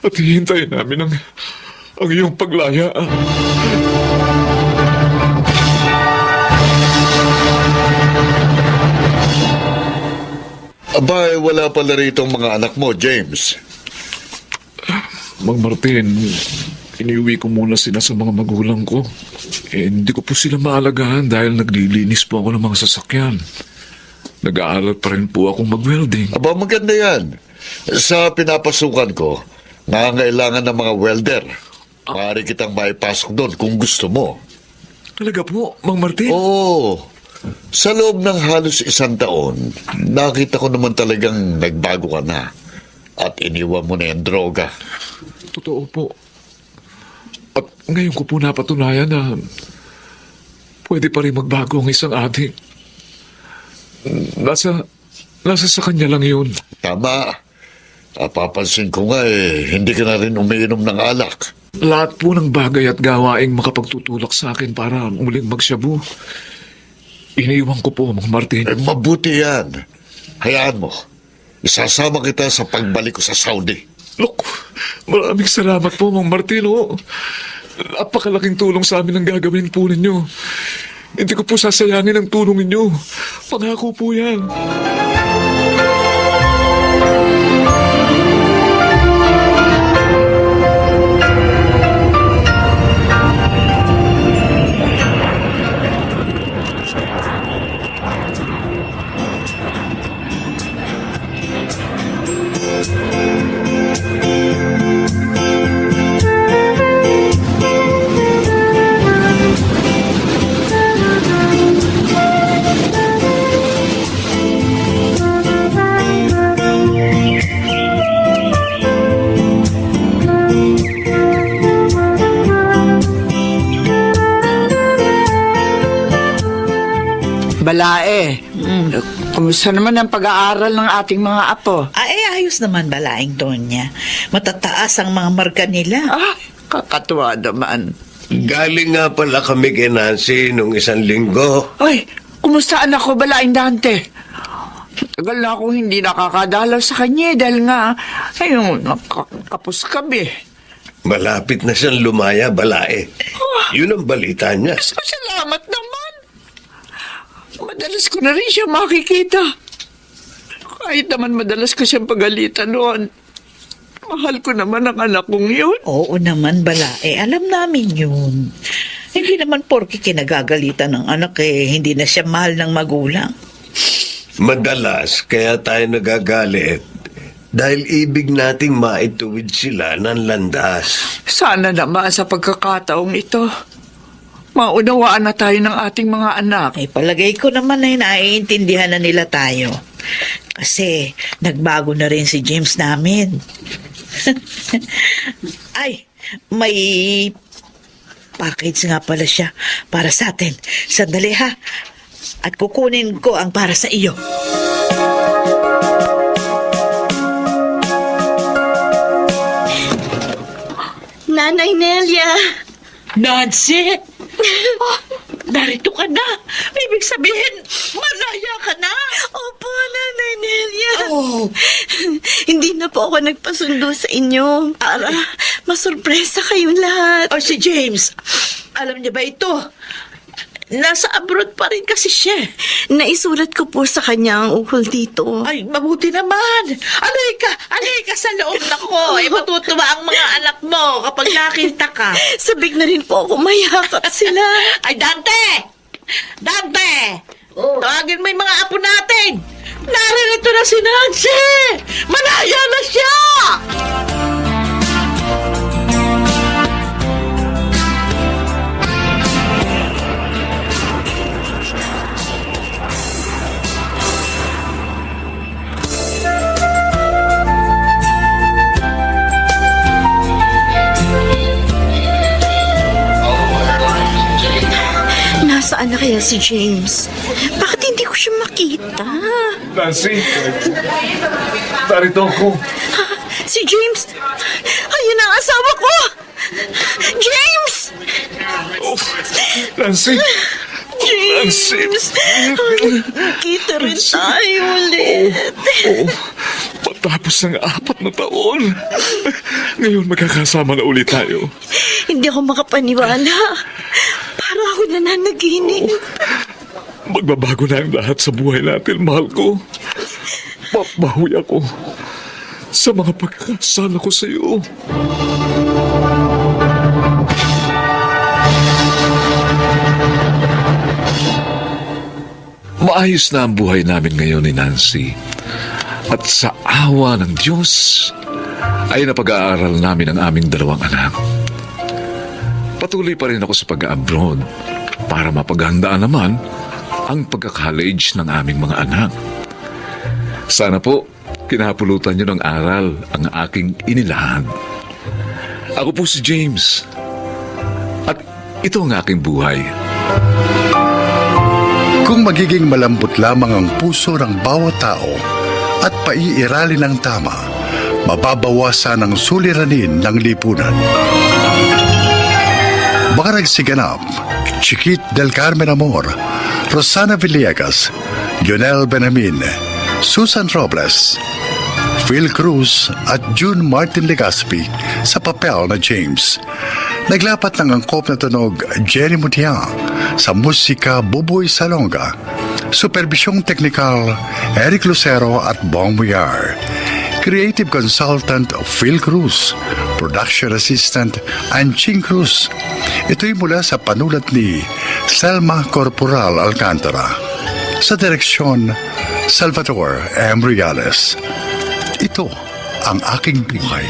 At hihintayin namin ang iyong paglaya. Abay, wala pala rito ang mga anak mo, James. Mang Martin, iniuwi ko muna sila sa mga magulang ko. Hindi ko po sila maalagaan dahil naglilinis po ako ng mga sasakyan. Nag-aaral pa rin po akong mag-welding. Aba, maganda yan. Sa pinapasukan ko, nangangailangan ng mga welder. Maaari kitang maipasok doon kung gusto mo. Talaga po, Mang Martin? Oo. Sa loob ng halos 1 taon, nakita ko naman talagang nagbago ka na. At iniwan mo na yung droga. Totoo po. At ngayon ko po napatunayan na pwede pa rin magbago ang isang adik. Nasa sa kanya lang yun. Tama. Napapansin ko nga hindi ka na rin umiinom ng alak. Lahat po ng bagay at gawaing makapagtutulak sa akin para muling magsyabu. Iniiwan ko po, Mang Martin. Mabuti yan. Hayaan mo. Isasama kita sa pagbalik ko sa Saudi. Look, maraming salamat po, Mang Martin. Oh. Napakalaking tulong sa amin ang gagawin po ninyo. Hindi ko po sasayangin ang tulong ninyo. Pangako po yan. Balae, kumusta naman ang pag-aaral ng ating mga apo? Ay, ayos naman, Balaing Tonya. Matataas ang mga marka nila. Ah, kakatuwa naman. Galing nga pala kami kay Nancy nung 1 linggo. Ay, kumusta anak ko, Balaing Dante? Tagal na akong hindi nakakadalaw sa kanya dahil nga, ayun, nakakapos kami. Malapit na siyang lumaya, Balae. Yun ang balita niya. Salamat naman. Madalas ko na rin siya makikita. Kahit naman madalas ko siyang pagalitan noon. Mahal ko naman ang anak kong yun. Oo naman, Balae. Alam namin yun. Hindi naman porke kinagagalitan ng anak hindi na siya mahal ng magulang. Madalas, kaya tayo nagagalit dahil ibig nating maituwid sila ng landas. Sana naman sa pagkakataong ito, maunawaan na tayo ng ating mga anak. Palagay ko naman ay naiintindihan na nila tayo. Kasi nagbago na rin si James namin. Ay, may package nga pala siya para sa atin. Sandali ha. at kukunin ko ang para sa iyo. Nanay Nelia! Nancy! Narito ka na. Ibig sabihin, malaya ka na. Opo, Nanay Nelia. Oh, Hindi na po ako nagpasundo sa inyo para masurpresa kayong lahat. oh, si James. Alam niya ba ito? Nasa abroad pa rin kasi siya. Naisulat ko po sa kanya ang ukol dito. Ay, mabuti naman. Alay ka sa loob na ko. Matutuwa ang mga anak mo kapag nakita ka. Sabik na rin po ako mayakap sila. Ay, Dante! Dante! Tawagin mo yung mga apo natin. Naririto na si Nancy! Malaya na siya! Nasaan na kaya si James? Bakit hindi ko siya makita? Nancy, narito ako. Si James! Ayun ang asawa ko! James! Nancy, James! Kita rin tayo ulit. Matapos ng 4 na taon, ngayon magkakasama na ulit tayo. Hindi ako makapaniwala. Para ako nananaginip. Magbabago na ang lahat sa buhay natin, mahal ko. Babawi ako sa mga pagkakasala ko sa iyo. Maayos na ang buhay namin ngayon ni Nancy. At sa awa ng Diyos, ay napag-aaral namin ang aming 2 anak. Patuloy pa rin ako sa pag-abroad para mapaghandaan naman ang pagka-college ng aming mga anak. Sana po, kinapulutan niyo ng aral ang aking inilahad. Ako po si James. At ito ang aking buhay. Kung magiging malambot lamang ang puso ng bawat tao at paiiralin ng tama, mababawasan ang suliranin ng lipunan. Mga nagsiganap, Chiquit del Carmen Amor, Rosana Villegas, Lionel Benamin, Susan Robles, Phil Cruz at June Martin Legaspi sa papel na James. Naglapat ng angkop na tunog Jerry Mutiang, sa musika Buboy Salonga, superbisyong teknikal Eric Lucero at Bong Muyar, creative consultant Phil Cruz, production assistant Anching Cruz. Ito'y mula sa panulat ni Selma Corporal Alcantara. Sa direksyon, Salvador M. Reales. Ito ang aking buhay.